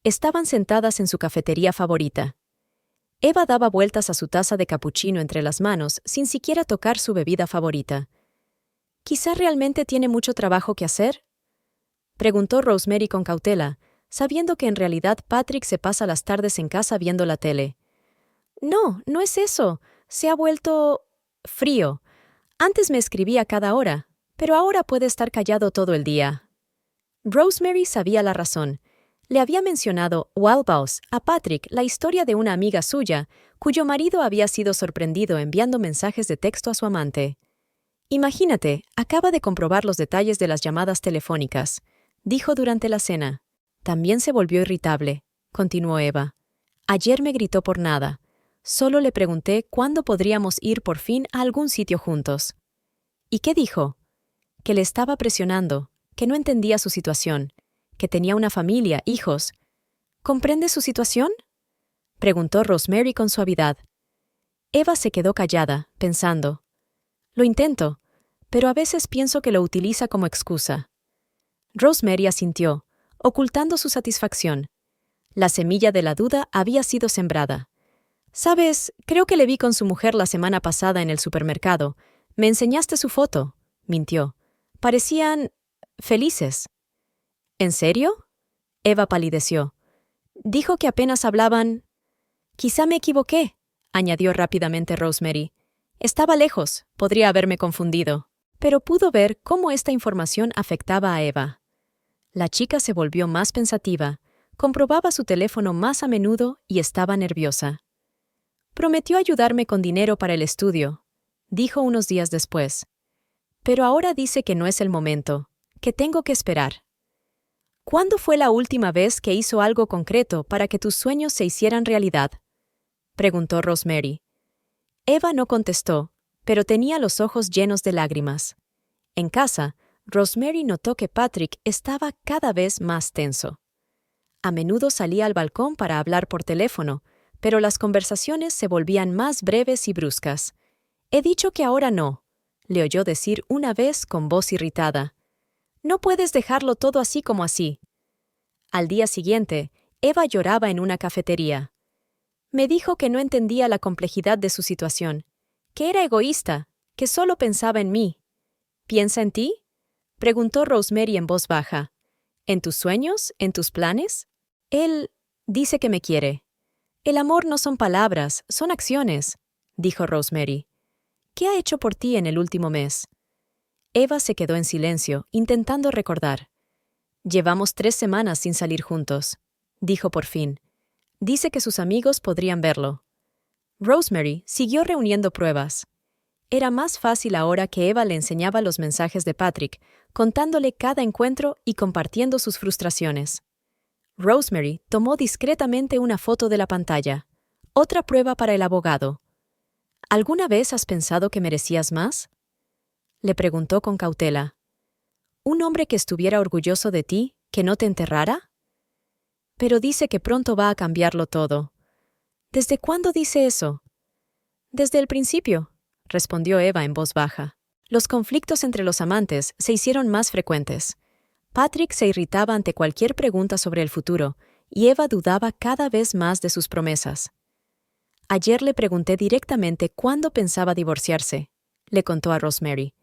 Estaban sentadas en su cafetería favorita. Eva daba vueltas a su taza de capuchino entre las manos sin siquiera tocar su bebida favorita. «¿Quizá realmente tiene mucho trabajo que hacer?», preguntó Rosemary con cautela, sabiendo que en realidad Patrick se pasa las tardes en casa viendo la tele. «No, no es eso. Se ha vuelto frío. Antes me escribía cada hora, pero ahora puede estar callado todo el día». Rosemary sabía la razón. Le había mencionado Walbaus a Patrick la historia de una amiga suya, cuyo marido había sido sorprendido enviando mensajes de texto a su amante. Imagínate, acaba de comprobar los detalles de las llamadas telefónicas, dijo durante la cena. También se volvió irritable, continuó Eva. Ayer me gritó por nada. Solo le pregunté cuándo podríamos ir por fin a algún sitio juntos. ¿Y qué dijo? Que le estaba presionando, que no entendía su situación, que tenía una familia, hijos. ¿Comprende su situación?, preguntó Rosemary con suavidad. Eva se quedó callada, pensando. Lo intento, pero a veces pienso que lo utiliza como excusa. Rosemary asintió, ocultando su satisfacción. La semilla de la duda había sido sembrada. «Sabes, creo que le vi con su mujer la semana pasada en el supermercado. Me enseñaste su foto», mintió. «Parecían felices». ¿En serio?, Eva palideció. Dijo que apenas hablaban. «Quizá me equivoqué», añadió rápidamente Rosemary. «Estaba lejos, podría haberme confundido». Pero pudo ver cómo esta información afectaba a Eva. La chica se volvió más pensativa, comprobaba su teléfono más a menudo y estaba nerviosa. «Prometió ayudarme con dinero para el estudio», dijo unos días después. «Pero ahora dice que no es el momento, que tengo que esperar». «¿Cuándo fue la última vez que hizo algo concreto para que tus sueños se hicieran realidad?», preguntó Rosemary. Eva no contestó, pero tenía los ojos llenos de lágrimas. En casa, Rosemary notó que Patrick estaba cada vez más tenso. A menudo salía al balcón para hablar por teléfono, pero las conversaciones se volvían más breves y bruscas. «He dicho que ahora no», le oyó decir una vez con voz irritada. «No puedes dejarlo todo así como así». Al día siguiente, Eva lloraba en una cafetería. «Me dijo que no entendía la complejidad de su situación, que era egoísta, que solo pensaba en mí». «¿Piensa en ti?», preguntó Rosemary en voz baja. «¿En tus sueños? ¿En tus planes?» «Él dice que me quiere». «El amor no son palabras, son acciones», dijo Rosemary. «¿Qué ha hecho por ti en el último mes?». Eva se quedó en silencio, intentando recordar. «Llevamos 3 semanas sin salir juntos», dijo por fin. «Dice que sus amigos podrían verlo». Rosemary siguió reuniendo pruebas. Era más fácil ahora que Eva le enseñaba los mensajes de Patrick, contándole cada encuentro y compartiendo sus frustraciones. Rosemary tomó discretamente una foto de la pantalla. Otra prueba para el abogado. «¿Alguna vez has pensado que merecías más?», le preguntó con cautela. «¿Un hombre que estuviera orgulloso de ti, que no te enterrara?». «Pero dice que pronto va a cambiarlo todo». «¿Desde cuándo dice eso?». «Desde el principio», respondió Eva en voz baja. Los conflictos entre los amantes se hicieron más frecuentes. Patrick se irritaba ante cualquier pregunta sobre el futuro, y Eva dudaba cada vez más de sus promesas. «Ayer le pregunté directamente cuándo pensaba divorciarse», le contó a Rosemary.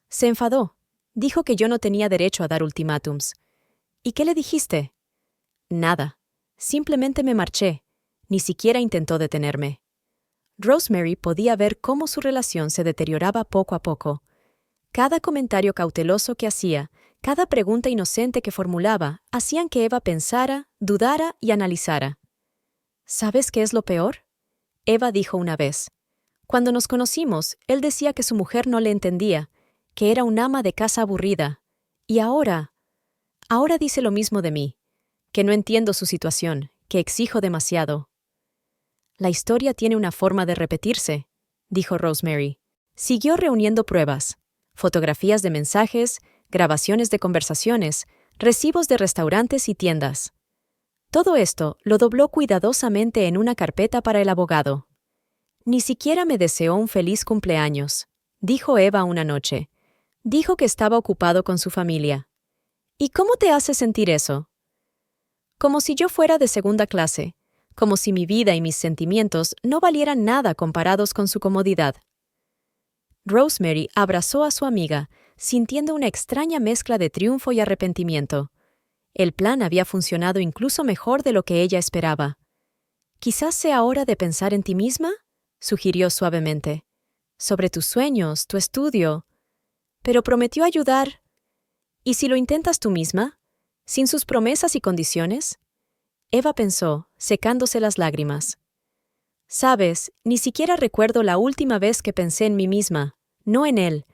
«Se enfadó. Dijo que yo no tenía derecho a dar ultimátums». «¿Y qué le dijiste?». «Nada. Simplemente me marché. Ni siquiera intentó detenerme». Rosemary podía ver cómo su relación se deterioraba poco a poco. Cada comentario cauteloso que hacía, cada pregunta inocente que formulaba, hacían que Eva pensara, dudara y analizara. «¿Sabes qué es lo peor?», Eva dijo una vez. «Cuando nos conocimos, él decía que su mujer no le entendía, que era un ama de casa aburrida. Y ahora dice lo mismo de mí, que no entiendo su situación, que exijo demasiado». «La historia tiene una forma de repetirse», dijo Rosemary. Siguió reuniendo pruebas, fotografías de mensajes, grabaciones de conversaciones, recibos de restaurantes y tiendas. Todo esto lo dobló cuidadosamente en una carpeta para el abogado. «Ni siquiera me deseó un feliz cumpleaños», dijo Eva una noche. «Dijo que estaba ocupado con su familia». «¿Y cómo te hace sentir eso?». «Como si yo fuera de segunda clase, como si mi vida y mis sentimientos no valieran nada comparados con su comodidad». Rosemary abrazó a su amiga, sintiendo una extraña mezcla de triunfo y arrepentimiento. El plan había funcionado incluso mejor de lo que ella esperaba. «Quizás sea hora de pensar en ti misma», sugirió suavemente. «Sobre tus sueños, tu estudio». Pero prometió ayudar. «¿Y si lo intentas tú misma? ¿Sin sus promesas y condiciones?». Eva pensó, secándose las lágrimas. Sabes, ni siquiera recuerdo la última vez que pensé en mí misma, no en él,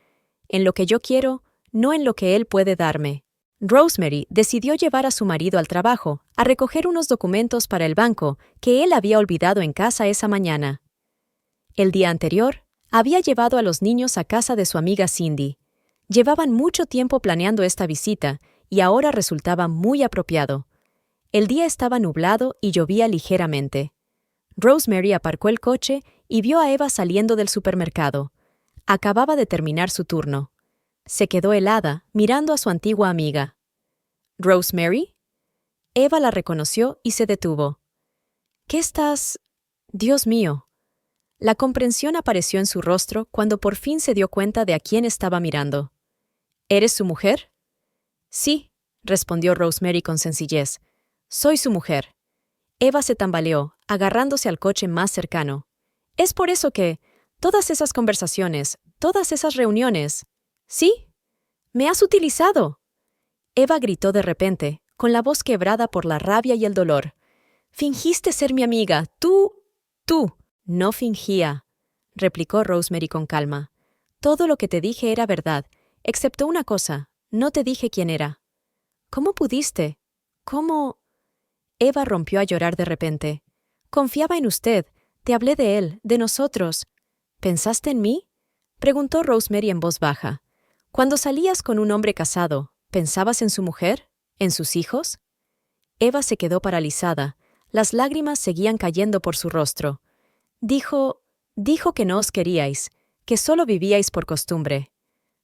en lo que yo quiero, no en lo que él puede darme. Rosemary decidió llevar a su marido al trabajo, a recoger unos documentos para el banco que él había olvidado en casa esa mañana. El día anterior, había llevado a los niños a casa de su amiga Cindy. Llevaban mucho tiempo planeando esta visita y ahora resultaba muy apropiado. El día estaba nublado y llovía ligeramente. Rosemary aparcó el coche y vio a Eva saliendo del supermercado. Acababa de terminar su turno. Se quedó helada, mirando a su antigua amiga. ¿Rosemary? Eva la reconoció y se detuvo. ¿Qué estás...? Dios mío. La comprensión apareció en su rostro cuando por fin se dio cuenta de a quién estaba mirando. ¿Eres su mujer? Sí, respondió Rosemary con sencillez. Soy su mujer. Eva se tambaleó, agarrándose al coche más cercano. Es por eso que... todas esas conversaciones, todas esas reuniones... ¿Sí? ¿Me has utilizado? Eva gritó de repente, con la voz quebrada por la rabia y el dolor. Fingiste ser mi amiga. Tú... No fingía, replicó Rosemary con calma. Todo lo que te dije era verdad, excepto una cosa. No te dije quién era. ¿Cómo pudiste? ¿Cómo...? Eva rompió a llorar de repente. Confiaba en usted. Te hablé de él, de nosotros. ¿Pensaste en mí? Preguntó Rosemary en voz baja. Cuando salías con un hombre casado, ¿pensabas en su mujer? ¿En sus hijos? Eva se quedó paralizada. Las lágrimas seguían cayendo por su rostro. Dijo que no os queríais, que solo vivíais por costumbre.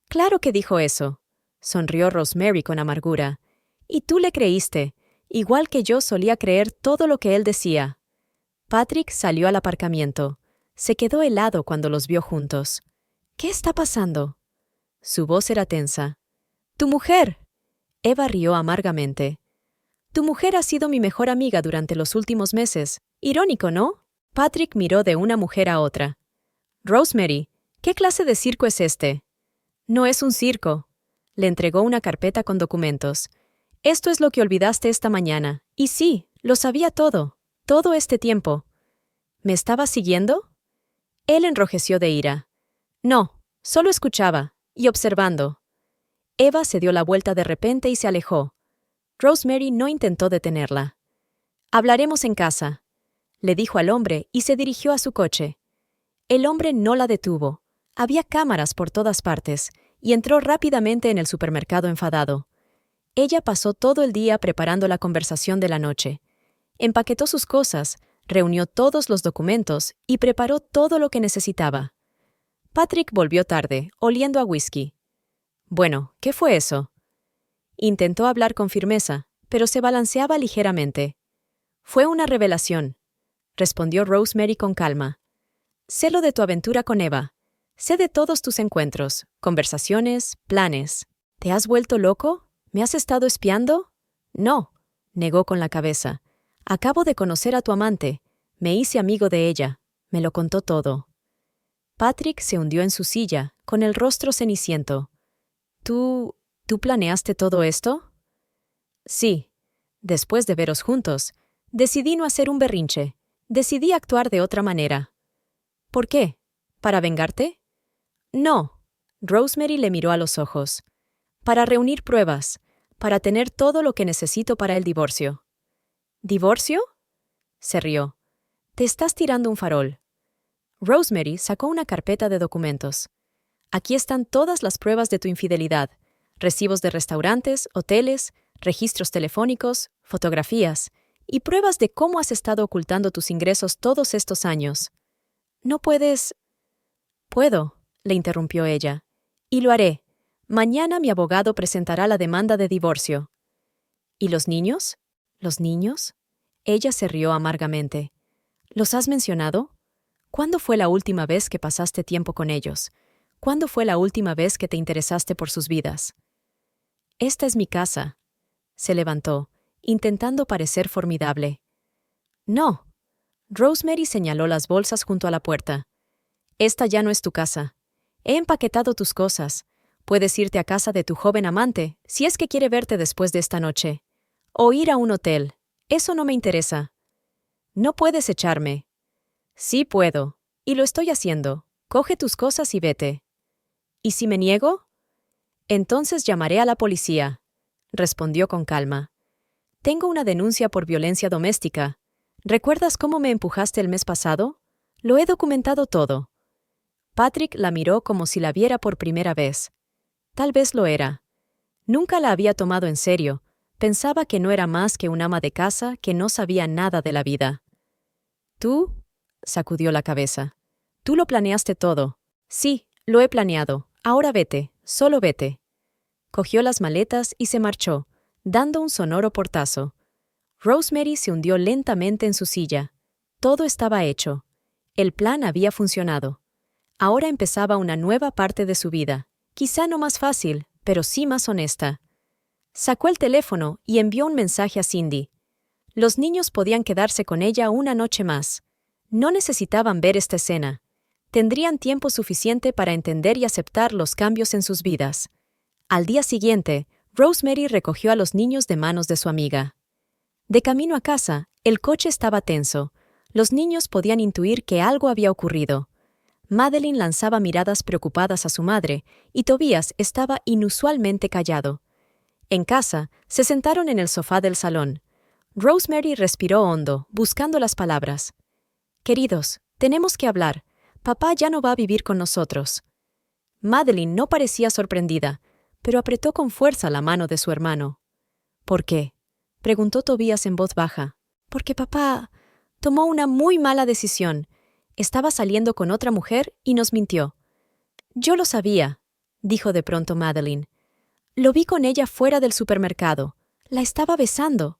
Claro que dijo eso, sonrió Rosemary con amargura. Y tú le creíste, igual que yo solía creer todo lo que él decía. Patrick salió al aparcamiento. Se quedó helado cuando los vio juntos. ¿Qué está pasando? Su voz era tensa. ¡Tu mujer! Eva rió amargamente. Tu mujer ha sido mi mejor amiga durante los últimos meses. Irónico, ¿no? Patrick miró de una mujer a otra. Rosemary, ¿qué clase de circo es este? No es un circo. Le entregó una carpeta con documentos. Esto es lo que olvidaste esta mañana. Y sí, lo sabía todo. Todo este tiempo. ¿Me estabas siguiendo? Él enrojeció de ira. No, solo escuchaba, y observando. Eva se dio la vuelta de repente y se alejó. Rosemary no intentó detenerla. Hablaremos en casa, le dijo al hombre y se dirigió a su coche. El hombre no la detuvo. Había cámaras por todas partes, y entró rápidamente en el supermercado enfadado. Ella pasó todo el día preparando la conversación de la noche. Empaquetó sus cosas, reunió todos los documentos y preparó todo lo que necesitaba. Patrick volvió tarde, oliendo a whisky. Bueno, ¿qué fue eso? Intentó hablar con firmeza, pero se balanceaba ligeramente. Fue una revelación, respondió Rosemary con calma. Sé lo de tu aventura con Eva. Sé de todos tus encuentros, conversaciones, planes. ¿Te has vuelto loco? ¿Me has estado espiando? No, negó con la cabeza. Acabo de conocer a tu amante. Me hice amigo de ella. Me lo contó todo. Patrick se hundió en su silla, con el rostro ceniciento. ¿Tú planeaste todo esto? Sí. Después de veros juntos, decidí no hacer un berrinche. Decidí actuar de otra manera. ¿Por qué? ¿Para vengarte? No. Rosemary le miró a los ojos. Para reunir pruebas, para tener todo lo que necesito para el divorcio. ¿Divorcio? Se rió. Te estás tirando un farol. Rosemary sacó una carpeta de documentos. Aquí están todas las pruebas de tu infidelidad. Recibos de restaurantes, hoteles, registros telefónicos, fotografías y pruebas de cómo has estado ocultando tus ingresos todos estos años. ¿No puedes...? Puedo, le interrumpió ella. Y lo haré. Mañana mi abogado presentará la demanda de divorcio. ¿Y los niños? ¿Los niños? Ella se rió amargamente. ¿Los has mencionado? ¿Cuándo fue la última vez que pasaste tiempo con ellos? ¿Cuándo fue la última vez que te interesaste por sus vidas? Esta es mi casa. Se levantó, intentando parecer formidable. No. Rosemary señaló las bolsas junto a la puerta. Esta ya no es tu casa. He empaquetado tus cosas. Puedes irte a casa de tu joven amante, si es que quiere verte después de esta noche. O ir a un hotel. Eso no me interesa. No puedes echarme. Sí puedo, y lo estoy haciendo. Coge tus cosas y vete. ¿Y si me niego? Entonces llamaré a la policía, respondió con calma. Tengo una denuncia por violencia doméstica. ¿Recuerdas cómo me empujaste el mes pasado? Lo he documentado todo. Patrick la miró como si la viera por primera vez. Tal vez lo era. Nunca la había tomado en serio. Pensaba que no era más que un ama de casa que no sabía nada de la vida. ¿Tú? Sacudió la cabeza. Tú lo planeaste todo. Sí, lo he planeado. Ahora vete, solo vete. Cogió las maletas y se marchó, dando un sonoro portazo. Rosemary se hundió lentamente en su silla. Todo estaba hecho. El plan había funcionado. Ahora empezaba una nueva parte de su vida, quizá no más fácil, pero sí más honesta. Sacó el teléfono y envió un mensaje a Cindy. Los niños podían quedarse con ella una noche más. No necesitaban ver esta escena. Tendrían tiempo suficiente para entender y aceptar los cambios en sus vidas. Al día siguiente, Rosemary recogió a los niños de manos de su amiga. De camino a casa, el coche estaba tenso. Los niños podían intuir que algo había ocurrido. Madeline lanzaba miradas preocupadas a su madre, y Tobias estaba inusualmente callado. En casa, se sentaron en el sofá del salón. Rosemary respiró hondo, buscando las palabras. «Queridos, tenemos que hablar. Papá ya no va a vivir con nosotros». Madeline no parecía sorprendida, pero apretó con fuerza la mano de su hermano. «¿Por qué?», preguntó Tobias en voz baja. «Porque papá tomó una muy mala decisión. Estaba saliendo con otra mujer y nos mintió». «Yo lo sabía», dijo de pronto Madeline. «Lo vi con ella fuera del supermercado. La estaba besando».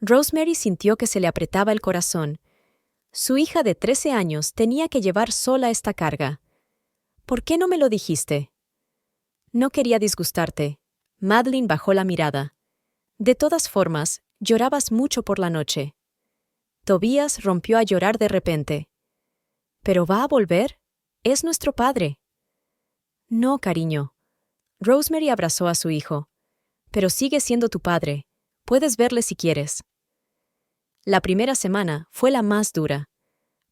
Rosemary sintió que se le apretaba el corazón. Su hija de 13 años tenía que llevar sola esta carga. «¿Por qué no me lo dijiste?» «No quería disgustarte». Madeline bajó la mirada. «De todas formas, llorabas mucho por la noche». Tobias rompió a llorar de repente. «¿Pero va a volver? Es nuestro padre». «No, cariño». Rosemary abrazó a su hijo. «Pero sigue siendo tu padre. Puedes verle si quieres». La primera semana fue la más dura.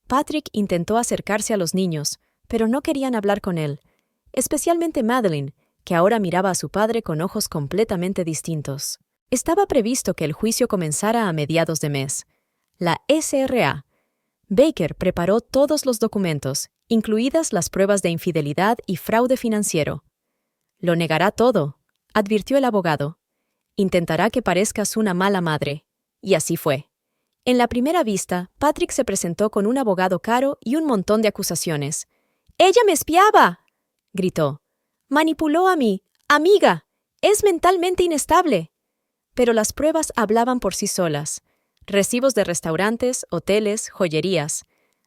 Patrick intentó acercarse a los niños, pero no querían hablar con él, especialmente Madeline, que ahora miraba a su padre con ojos completamente distintos. Estaba previsto que el juicio comenzara a mediados de mes. La SRA. Baker preparó todos los documentos, incluidas las pruebas de infidelidad y fraude financiero. «Lo negará todo», advirtió el abogado. «Intentará que parezcas una mala madre». Y así fue. En la primera vista, Patrick se presentó con un abogado caro y un montón de acusaciones. «¡Ella me espiaba!», gritó. «Manipuló a mi amiga. Es mentalmente inestable». Pero las pruebas hablaban por sí solas. Recibos de restaurantes, hoteles, joyerías,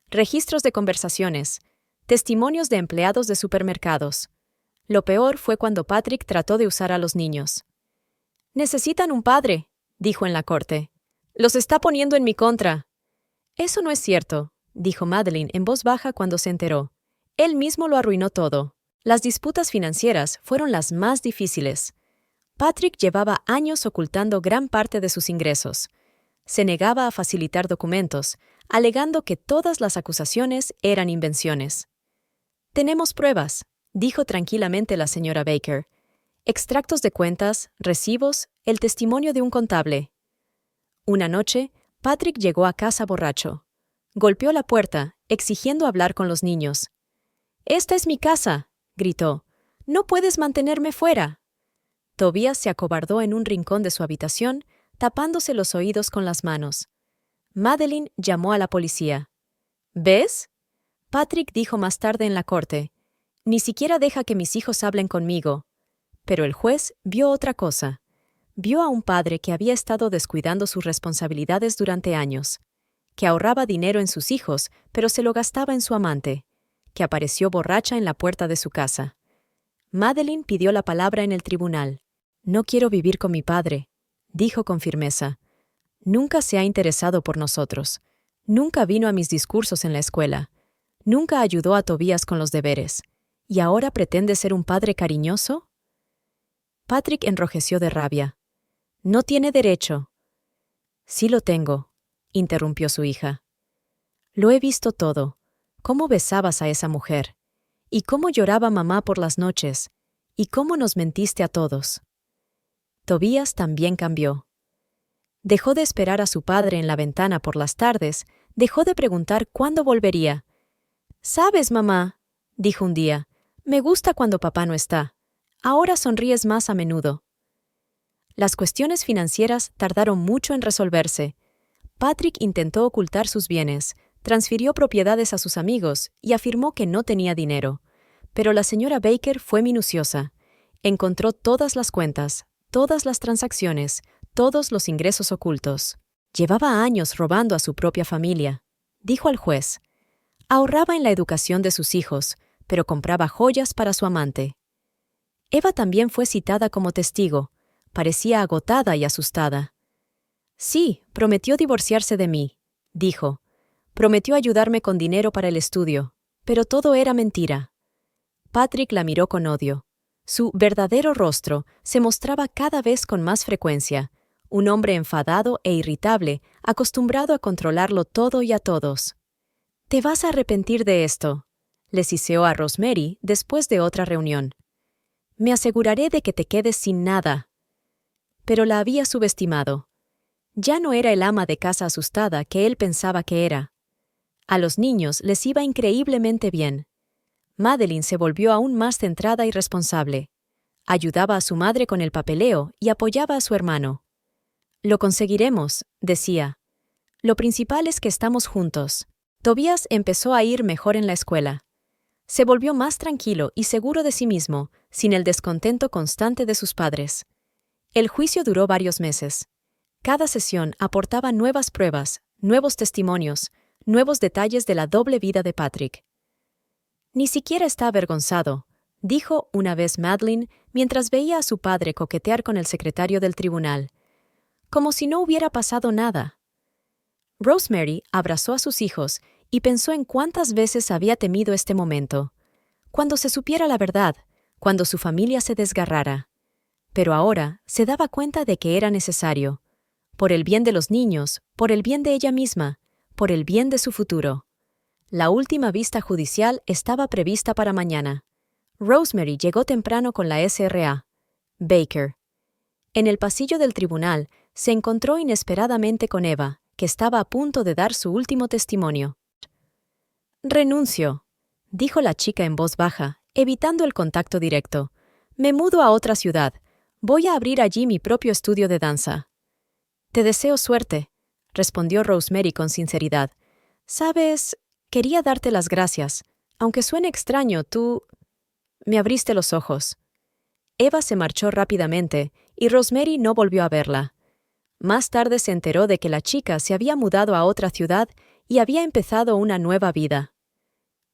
registros de conversaciones, testimonios de empleados de supermercados. Lo peor fue cuando Patrick trató de usar a los niños. «Necesitan un padre», dijo en la corte. «Los está poniendo en mi contra». «Eso no es cierto», dijo Madeline en voz baja cuando se enteró. «Él mismo lo arruinó todo». Las disputas financieras fueron las más difíciles. Patrick llevaba años ocultando gran parte de sus ingresos. Se negaba a facilitar documentos, alegando que todas las acusaciones eran invenciones. «Tenemos pruebas», dijo tranquilamente la señora Baker. «Extractos de cuentas, recibos, el testimonio de un contable». Una noche, Patrick llegó a casa borracho. Golpeó la puerta, exigiendo hablar con los niños. «Esta es mi casa», gritó. «No puedes mantenerme fuera». Tobias se acobardó en un rincón de su habitación, tapándose los oídos con las manos. Madeline llamó a la policía. «¿Ves?», Patrick dijo más tarde en la corte. «Ni siquiera deja que mis hijos hablen conmigo». Pero el juez vio otra cosa. Vio a un padre que había estado descuidando sus responsabilidades durante años, que ahorraba dinero en sus hijos, pero se lo gastaba en su amante, que apareció borracha en la puerta de su casa. Madeline pidió la palabra en el tribunal. «No quiero vivir con mi padre», dijo con firmeza. «Nunca se ha interesado por nosotros. Nunca vino a mis discursos en la escuela. Nunca ayudó a Tobias con los deberes. ¿Y ahora pretende ser un padre cariñoso?». Patrick enrojeció de rabia. «No tiene derecho». Sí lo tengo, interrumpió su hija. Lo he visto todo. Cómo besabas a esa mujer. Y cómo lloraba mamá por las noches. Y cómo nos mentiste a todos. Tobías también cambió. Dejó de esperar a su padre en la ventana por las tardes, dejó de preguntar cuándo volvería. «¿Sabes, mamá?», dijo un día, «me gusta cuando papá no está. Ahora sonríes más a menudo». Las cuestiones financieras tardaron mucho en resolverse. Patrick intentó ocultar sus bienes, transfirió propiedades a sus amigos y afirmó que no tenía dinero. Pero la señora Baker fue minuciosa. Encontró todas las cuentas, todas las transacciones, todos los ingresos ocultos. Llevaba años robando a su propia familia, dijo al juez. Ahorraba en la educación de sus hijos, pero compraba joyas para su amante. Eva también fue citada como testigo. Parecía agotada y asustada. Sí, prometió divorciarse de mí, dijo. Prometió ayudarme con dinero para el estudio, pero todo era mentira. Patrick la miró con odio. Su verdadero rostro se mostraba cada vez con más frecuencia, un hombre enfadado e irritable, acostumbrado a controlarlo todo y a todos. «Te vas a arrepentir de esto», le siseó a Rosemary después de otra reunión. «Me aseguraré de que te quedes sin nada». Pero la había subestimado. Ya no era el ama de casa asustada que él pensaba que era. A los niños les iba increíblemente bien. Madeline se volvió aún más centrada y responsable. Ayudaba a su madre con el papeleo y apoyaba a su hermano. «Lo conseguiremos», decía. «Lo principal es que estamos juntos». Tobías empezó a ir mejor en la escuela. Se volvió más tranquilo y seguro de sí mismo, sin el descontento constante de sus padres. El juicio duró varios meses. Cada sesión aportaba nuevas pruebas, nuevos testimonios, nuevos detalles de la doble vida de Patrick. «Ni siquiera está avergonzado», dijo una vez Madeline mientras veía a su padre coquetear con el secretario del tribunal. «Como si no hubiera pasado nada». Rosemary abrazó a sus hijos y pensó en cuántas veces había temido este momento. Cuando se supiera la verdad, cuando su familia se desgarrara. Pero ahora se daba cuenta de que era necesario. Por el bien de los niños, por el bien de ella misma, por el bien de su futuro. La última vista judicial estaba prevista para mañana. Rosemary llegó temprano con la SRA. Baker. En el pasillo del tribunal se encontró inesperadamente con Eva, que estaba a punto de dar su último testimonio. «Renuncio», dijo la chica en voz baja, evitando el contacto directo. «Me mudo a otra ciudad. Voy a abrir allí mi propio estudio de danza». «Te deseo suerte», respondió Rosemary con sinceridad. «Sabes, quería darte las gracias. Aunque suene extraño, tú me abriste los ojos». Eva se marchó rápidamente y Rosemary no volvió a verla. Más tarde se enteró de que la chica se había mudado a otra ciudad y había empezado una nueva vida.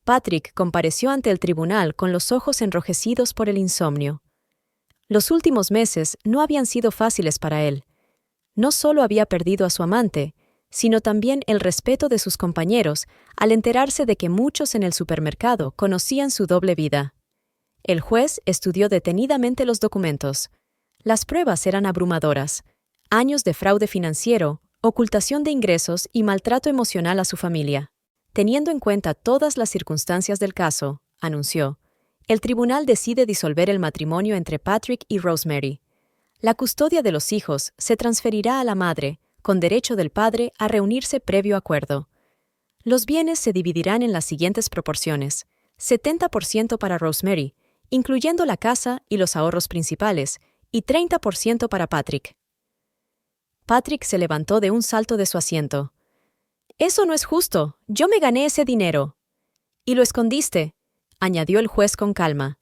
Patrick compareció ante el tribunal con los ojos enrojecidos por el insomnio. Los últimos meses no habían sido fáciles para él. No solo había perdido a su amante, sino también el respeto de sus compañeros al enterarse de que muchos en el supermercado conocían su doble vida. El juez estudió detenidamente los documentos. Las pruebas eran abrumadoras. Años de fraude financiero, ocultación de ingresos y maltrato emocional a su familia. Teniendo en cuenta todas las circunstancias del caso, anunció, el tribunal decide disolver el matrimonio entre Patrick y Rosemary. La custodia de los hijos se transferirá a la madre, con derecho del padre a reunirse previo acuerdo. Los bienes se dividirán en las siguientes proporciones: 70% para Rosemary, incluyendo la casa y los ahorros principales, y 30% para Patrick. Patrick se levantó de un salto de su asiento. «Eso no es justo. Yo me gané ese dinero». «Y lo escondiste», añadió el juez con calma.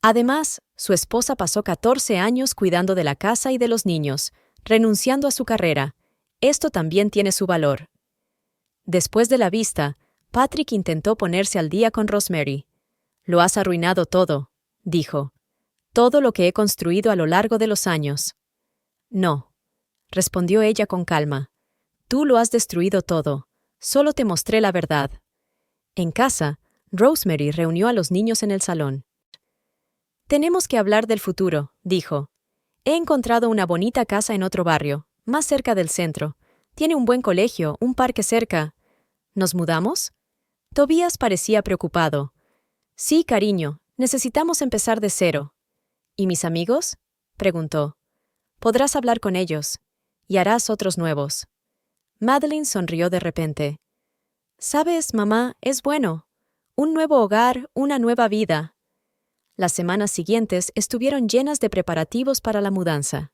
Además, su esposa pasó 14 años cuidando de la casa y de los niños, renunciando a su carrera. Esto también tiene su valor. Después de la vista, Patrick intentó ponerse al día con Rosemary. «Lo has arruinado todo», dijo. «Todo lo que he construido a lo largo de los años». «No», respondió ella con calma. «Tú lo has destruido todo. Solo te mostré la verdad». En casa, Rosemary reunió a los niños en el salón. «Tenemos que hablar del futuro», dijo. «He encontrado una bonita casa en otro barrio, más cerca del centro. Tiene un buen colegio, un parque cerca. ¿Nos mudamos? Tobías parecía preocupado. Sí, cariño, necesitamos empezar de cero. ¿Y mis amigos? Preguntó. Podrás hablar con ellos. Y harás otros nuevos. Madeline sonrió de repente. ¿Sabes, mamá? Es bueno. Un nuevo hogar, una nueva vida. Las semanas siguientes estuvieron llenas de preparativos para la mudanza.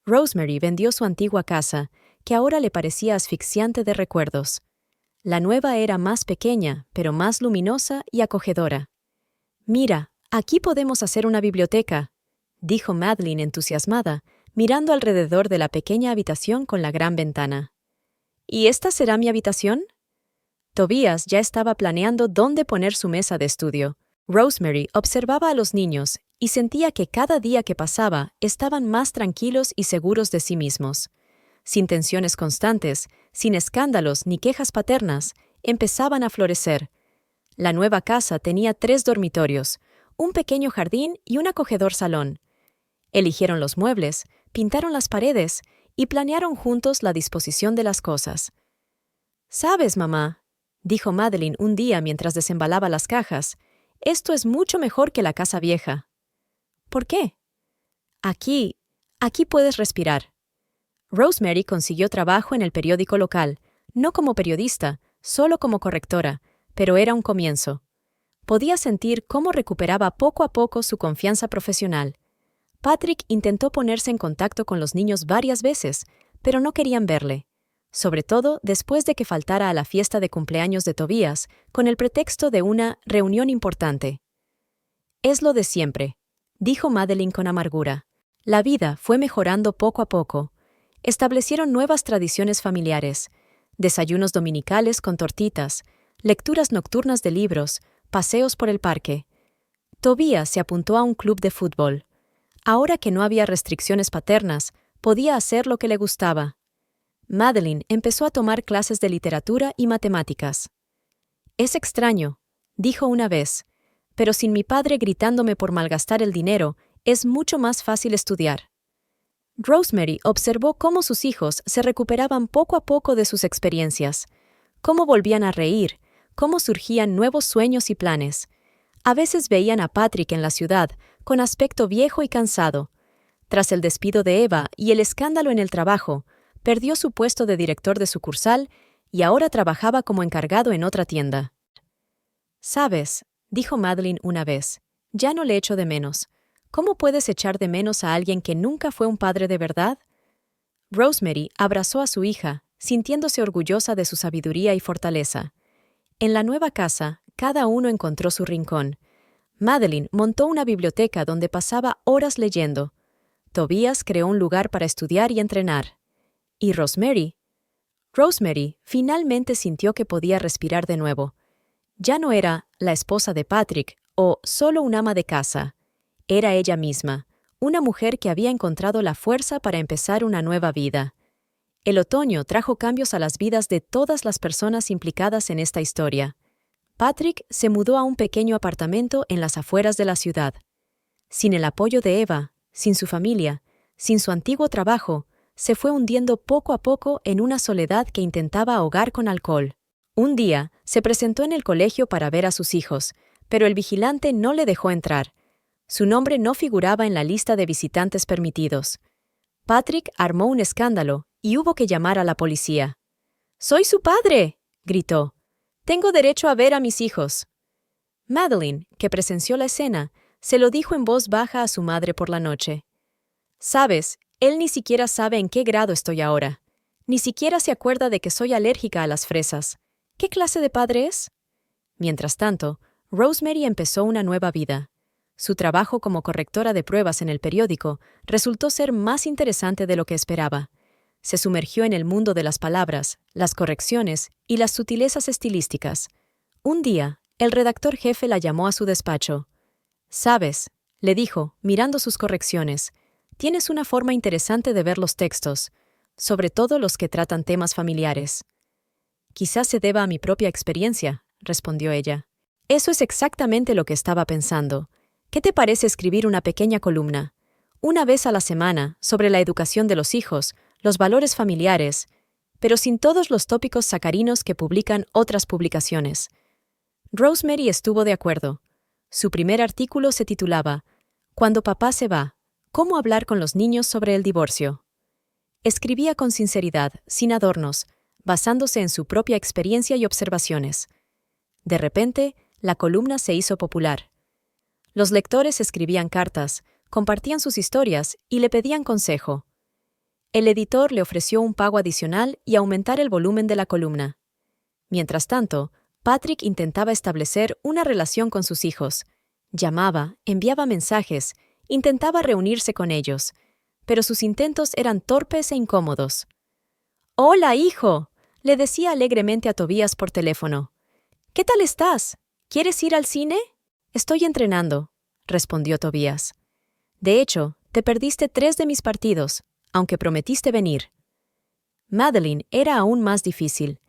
Rosemary vendió su antigua casa, que ahora le parecía asfixiante de recuerdos. La nueva era más pequeña, pero más luminosa y acogedora. «Mira, aquí podemos hacer una biblioteca», dijo Madeline entusiasmada, mirando alrededor de la pequeña habitación con la gran ventana. «¿Y esta será mi habitación?» Tobías ya estaba planeando dónde poner su mesa de estudio. Rosemary observaba a los niños y sentía que cada día que pasaba estaban más tranquilos y seguros de sí mismos. Sin tensiones constantes, sin escándalos ni quejas paternas, empezaban a florecer. La nueva casa tenía 3 dormitorios, un pequeño jardín y un acogedor salón. Eligieron los muebles, pintaron las paredes y planearon juntos la disposición de las cosas. «¿Sabes, mamá?», dijo Madeline un día mientras desembalaba las cajas, «esto es mucho mejor que la casa vieja». «¿Por qué?» Aquí puedes respirar». Rosemary consiguió trabajo en el periódico local, no como periodista, solo como correctora, pero era un comienzo. Podía sentir cómo recuperaba poco a poco su confianza profesional. Patrick intentó ponerse en contacto con los niños varias veces, pero no querían verle, sobre todo después de que faltara a la fiesta de cumpleaños de Tobías con el pretexto de una reunión importante. «Es lo de siempre», dijo Madeline con amargura. La vida fue mejorando poco a poco. Establecieron nuevas tradiciones familiares, desayunos dominicales con tortitas, lecturas nocturnas de libros, paseos por el parque. Tobías se apuntó a un club de fútbol. Ahora que no había restricciones paternas, podía hacer lo que le gustaba. Madeline empezó a tomar clases de literatura y matemáticas. «Es extraño», dijo una vez, «pero sin mi padre gritándome por malgastar el dinero, es mucho más fácil estudiar». Rosemary observó cómo sus hijos se recuperaban poco a poco de sus experiencias, cómo volvían a reír, cómo surgían nuevos sueños y planes. A veces veían a Patrick en la ciudad, con aspecto viejo y cansado. Tras el despido de Eva y el escándalo en el trabajo, perdió su puesto de director de sucursal y ahora trabajaba como encargado en otra tienda. «¿Sabes?», dijo Madeline una vez, «ya no le echo de menos. ¿Cómo puedes echar de menos a alguien que nunca fue un padre de verdad?» Rosemary abrazó a su hija, sintiéndose orgullosa de su sabiduría y fortaleza. En la nueva casa, cada uno encontró su rincón. Madeline montó una biblioteca donde pasaba horas leyendo. Tobías creó un lugar para estudiar y entrenar. ¿Y Rosemary? Rosemary finalmente sintió que podía respirar de nuevo. Ya no era la esposa de Patrick o solo un ama de casa. Era ella misma, una mujer que había encontrado la fuerza para empezar una nueva vida. El otoño trajo cambios a las vidas de todas las personas implicadas en esta historia. Patrick se mudó a un pequeño apartamento en las afueras de la ciudad. Sin el apoyo de Eva, sin su familia, sin su antiguo trabajo, se fue hundiendo poco a poco en una soledad que intentaba ahogar con alcohol. Un día, se presentó en el colegio para ver a sus hijos, pero el vigilante no le dejó entrar. Su nombre no figuraba en la lista de visitantes permitidos. Patrick armó un escándalo y hubo que llamar a la policía. «¡Soy su padre!», gritó. «Tengo derecho a ver a mis hijos». Madeline, que presenció la escena, se lo dijo en voz baja a su madre por la noche. «Sabes, él ni siquiera sabe en qué grado estoy ahora. Ni siquiera se acuerda de que soy alérgica a las fresas. ¿Qué clase de padre es?». Mientras tanto, Rosemary empezó una nueva vida. Su trabajo como correctora de pruebas en el periódico resultó ser más interesante de lo que esperaba. Se sumergió en el mundo de las palabras, las correcciones y las sutilezas estilísticas. Un día, el redactor jefe la llamó a su despacho. «Sabes», le dijo, mirando sus correcciones, «tienes una forma interesante de ver los textos, sobre todo los que tratan temas familiares». «Quizás se deba a mi propia experiencia», respondió ella. «Eso es exactamente lo que estaba pensando. ¿Qué te parece escribir una pequeña columna, una vez a la semana, sobre la educación de los hijos, los valores familiares? pero sin todos los tópicos sacarinos que publican otras publicaciones. Rosemary estuvo de acuerdo. Su primer artículo se titulaba «Cuando papá se va, ¿cómo hablar con los niños sobre el divorcio?». Escribía con sinceridad, sin adornos, basándose en su propia experiencia y observaciones. De repente, la columna se hizo popular. Los lectores escribían cartas, compartían sus historias y le pedían consejo. El editor le ofreció un pago adicional y aumentar el volumen de la columna. Mientras tanto, Patrick intentaba establecer una relación con sus hijos. Llamaba, enviaba mensajes, intentaba reunirse con ellos, pero sus intentos eran torpes e incómodos. «Hola, hijo», le decía alegremente a Tobías por teléfono. «¿Qué tal estás? ¿Quieres ir al cine?» «Estoy entrenando», respondió Tobías. «De hecho, te perdiste 3 de mis partidos, aunque prometiste venir». Madeline era aún más difícil.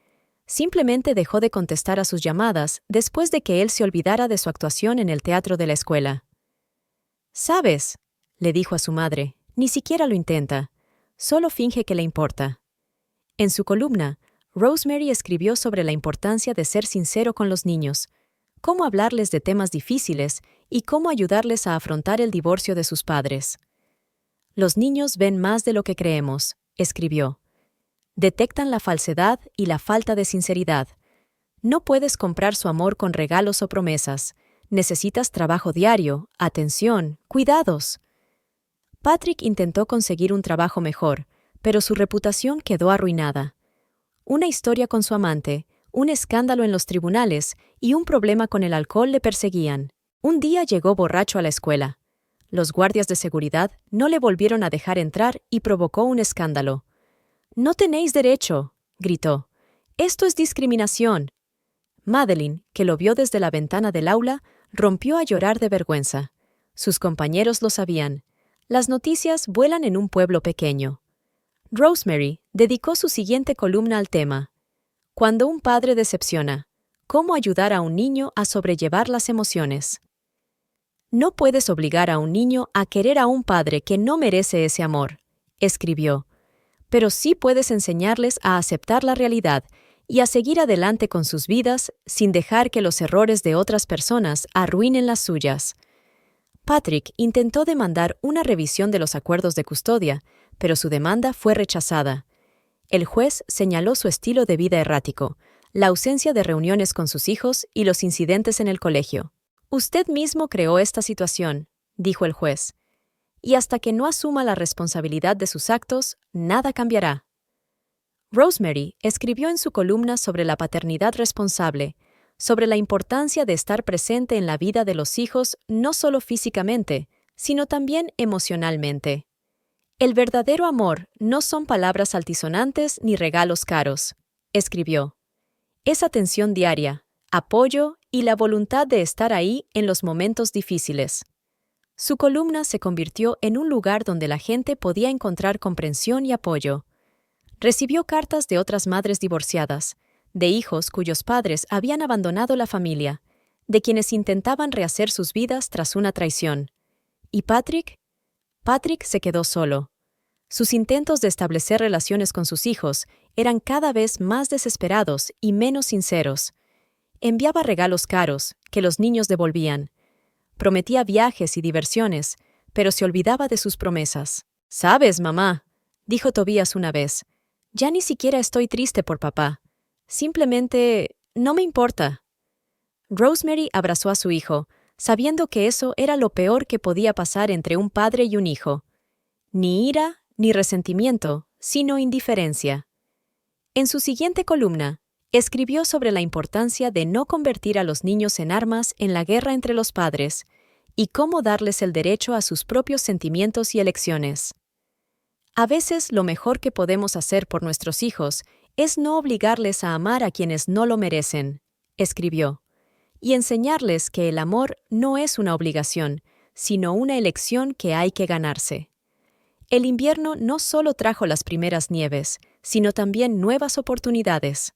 Simplemente dejó de contestar a sus llamadas después de que él se olvidara de su actuación en el teatro de la escuela. «¿Sabes?», le dijo a su madre, «ni siquiera lo intenta. Solo finge que le importa». En su columna, Rosemary escribió sobre la importancia de ser sincero con los niños, cómo hablarles de temas difíciles y cómo ayudarles a afrontar el divorcio de sus padres. «Los niños ven más de lo que creemos», escribió. «Detectan la falsedad y la falta de sinceridad. No puedes comprar su amor con regalos o promesas. Necesitas trabajo diario, atención, cuidados». Patrick intentó conseguir un trabajo mejor, pero su reputación quedó arruinada. Una historia con su amante, un escándalo en los tribunales y un problema con el alcohol le perseguían. Un día llegó borracho a la escuela. Los guardias de seguridad no le volvieron a dejar entrar y provocó un escándalo. «No tenéis derecho», gritó. «Esto es discriminación». Madeline, que lo vio desde la ventana del aula, rompió a llorar de vergüenza. Sus compañeros lo sabían. Las noticias vuelan en un pueblo pequeño. Rosemary dedicó su siguiente columna al tema. Cuando un padre decepciona, ¿cómo ayudar a un niño a sobrellevar las emociones? «No puedes obligar a un niño a querer a un padre que no merece ese amor», escribió. «Pero sí puedes enseñarles a aceptar la realidad y a seguir adelante con sus vidas sin dejar que los errores de otras personas arruinen las suyas». Patrick intentó demandar una revisión de los acuerdos de custodia, pero su demanda fue rechazada. El juez señaló su estilo de vida errático, la ausencia de reuniones con sus hijos y los incidentes en el colegio. «Usted mismo creó esta situación», dijo el juez, «y hasta que no asuma la responsabilidad de sus actos, nada cambiará». Rosemary escribió en su columna sobre la paternidad responsable, sobre la importancia de estar presente en la vida de los hijos no solo físicamente, sino también emocionalmente. «El verdadero amor no son palabras altisonantes ni regalos caros», escribió. «Es atención diaria, apoyo y la voluntad de estar ahí en los momentos difíciles». Su columna se convirtió en un lugar donde la gente podía encontrar comprensión y apoyo. Recibió cartas de otras madres divorciadas, de hijos cuyos padres habían abandonado la familia, de quienes intentaban rehacer sus vidas tras una traición. ¿Y Patrick? Patrick se quedó solo. Sus intentos de establecer relaciones con sus hijos eran cada vez más desesperados y menos sinceros. Enviaba regalos caros, que los niños devolvían. Prometía viajes y diversiones, pero se olvidaba de sus promesas. «¿Sabes, mamá?», dijo Tobías una vez, «ya ni siquiera estoy triste por papá. Simplemente no me importa». Rosemary abrazó a su hijo, sabiendo que eso era lo peor que podía pasar entre un padre y un hijo. Ni ira, ni resentimiento, sino indiferencia. En su siguiente columna, escribió sobre la importancia de no convertir a los niños en armas en la guerra entre los padres y cómo darles el derecho a sus propios sentimientos y elecciones. «A veces lo mejor que podemos hacer por nuestros hijos es no obligarles a amar a quienes no lo merecen», escribió, «y enseñarles que el amor no es una obligación, sino una elección que hay que ganarse». El invierno no solo trajo las primeras nieves, sino también nuevas oportunidades.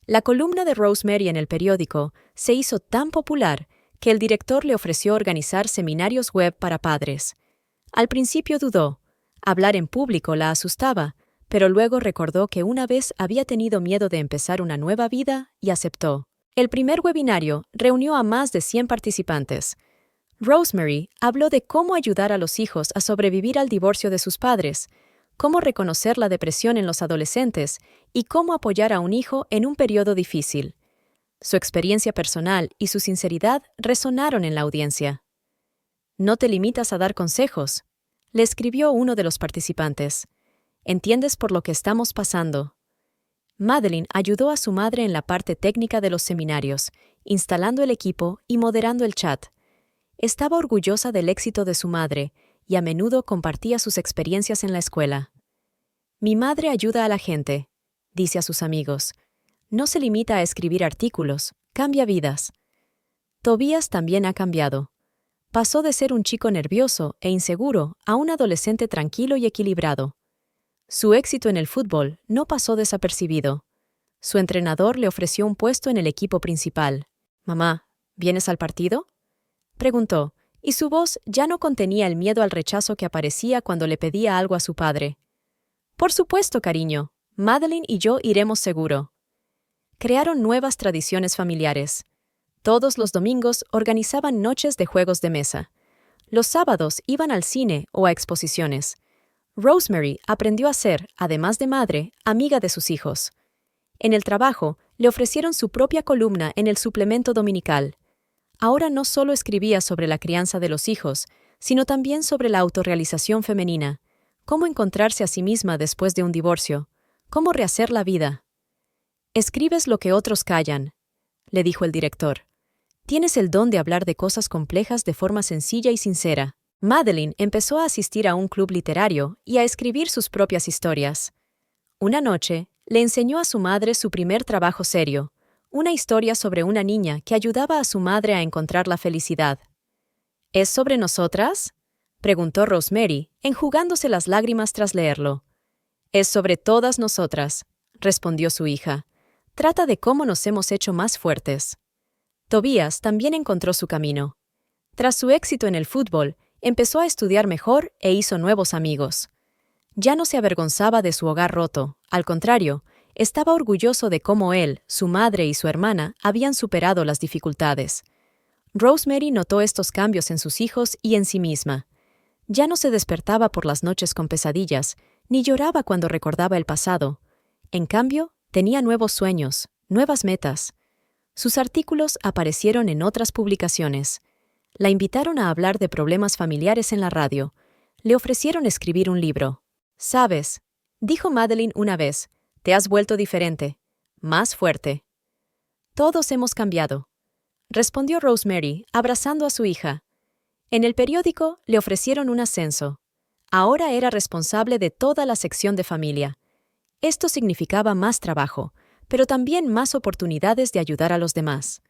La columna de Rosemary en el periódico se hizo tan popular que el director le ofreció organizar seminarios web para padres. Al principio dudó. Hablar en público la asustaba, pero luego recordó que una vez había tenido miedo de empezar una nueva vida y aceptó. El primer webinario reunió a más de 100 participantes. Rosemary habló de cómo ayudar a los hijos a sobrevivir al divorcio de sus padres, cómo reconocer la depresión en los adolescentes y cómo apoyar a un hijo en un periodo difícil. Su experiencia personal y su sinceridad resonaron en la audiencia. «No te limitas a dar consejos», le escribió uno de los participantes. «Entiendes por lo que estamos pasando». Madeline ayudó a su madre en la parte técnica de los seminarios, instalando el equipo y moderando el chat. Estaba orgullosa del éxito de su madre y a menudo compartía sus experiencias en la escuela. «Mi madre ayuda a la gente», dice a sus amigos. «No se limita a escribir artículos, cambia vidas». Tobias también ha cambiado. Pasó de ser un chico nervioso e inseguro a un adolescente tranquilo y equilibrado. Su éxito en el fútbol no pasó desapercibido. Su entrenador le ofreció un puesto en el equipo principal. «Mamá, ¿vienes al partido?», preguntó, y su voz ya no contenía el miedo al rechazo que aparecía cuando le pedía algo a su padre. «Por supuesto, cariño. Madeline y yo iremos seguro». Crearon nuevas tradiciones familiares. Todos los domingos organizaban noches de juegos de mesa. Los sábados iban al cine o a exposiciones. Rosemary aprendió a ser, además de madre, amiga de sus hijos. En el trabajo, le ofrecieron su propia columna en el suplemento dominical. Ahora no solo escribía sobre la crianza de los hijos, sino también sobre la autorrealización femenina, cómo encontrarse a sí misma después de un divorcio, cómo rehacer la vida. «Escribes lo que otros callan», le dijo el director. «Tienes el don de hablar de cosas complejas de forma sencilla y sincera». Madeline empezó a asistir a un club literario y a escribir sus propias historias. Una noche, le enseñó a su madre su primer trabajo serio, una historia sobre una niña que ayudaba a su madre a encontrar la felicidad. «¿Es sobre nosotras?», preguntó Rosemary, enjugándose las lágrimas tras leerlo. «Es sobre todas nosotras», respondió su hija. «Trata de cómo nos hemos hecho más fuertes». Tobias también encontró su camino. Tras su éxito en el fútbol, empezó a estudiar mejor e hizo nuevos amigos. Ya no se avergonzaba de su hogar roto, al contrario, estaba orgulloso de cómo él, su madre y su hermana habían superado las dificultades. Rosemary notó estos cambios en sus hijos y en sí misma. Ya no se despertaba por las noches con pesadillas, ni lloraba cuando recordaba el pasado. En cambio, tenía nuevos sueños, nuevas metas. Sus artículos aparecieron en otras publicaciones. La invitaron a hablar de problemas familiares en la radio. Le ofrecieron escribir un libro. «Sabes», dijo Madeline una vez, «te has vuelto diferente, más fuerte». «Todos hemos cambiado», respondió Rosemary, abrazando a su hija. En el periódico le ofrecieron un ascenso. Ahora era responsable de toda la sección de familia. Esto significaba más trabajo, pero también más oportunidades de ayudar a los demás.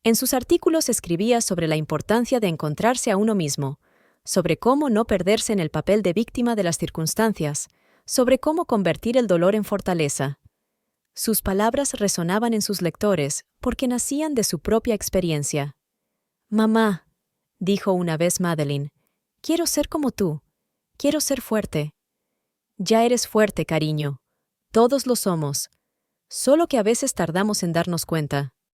En sus artículos escribía sobre la importancia de encontrarse a uno mismo, sobre cómo no perderse en el papel de víctima de las circunstancias, sobre cómo convertir el dolor en fortaleza. Sus palabras resonaban en sus lectores porque nacían de su propia experiencia. «Mamá», dijo una vez Madeline, «quiero ser como tú. Quiero ser fuerte». «Ya eres fuerte, cariño. Todos lo somos. Solo que a veces tardamos en darnos cuenta».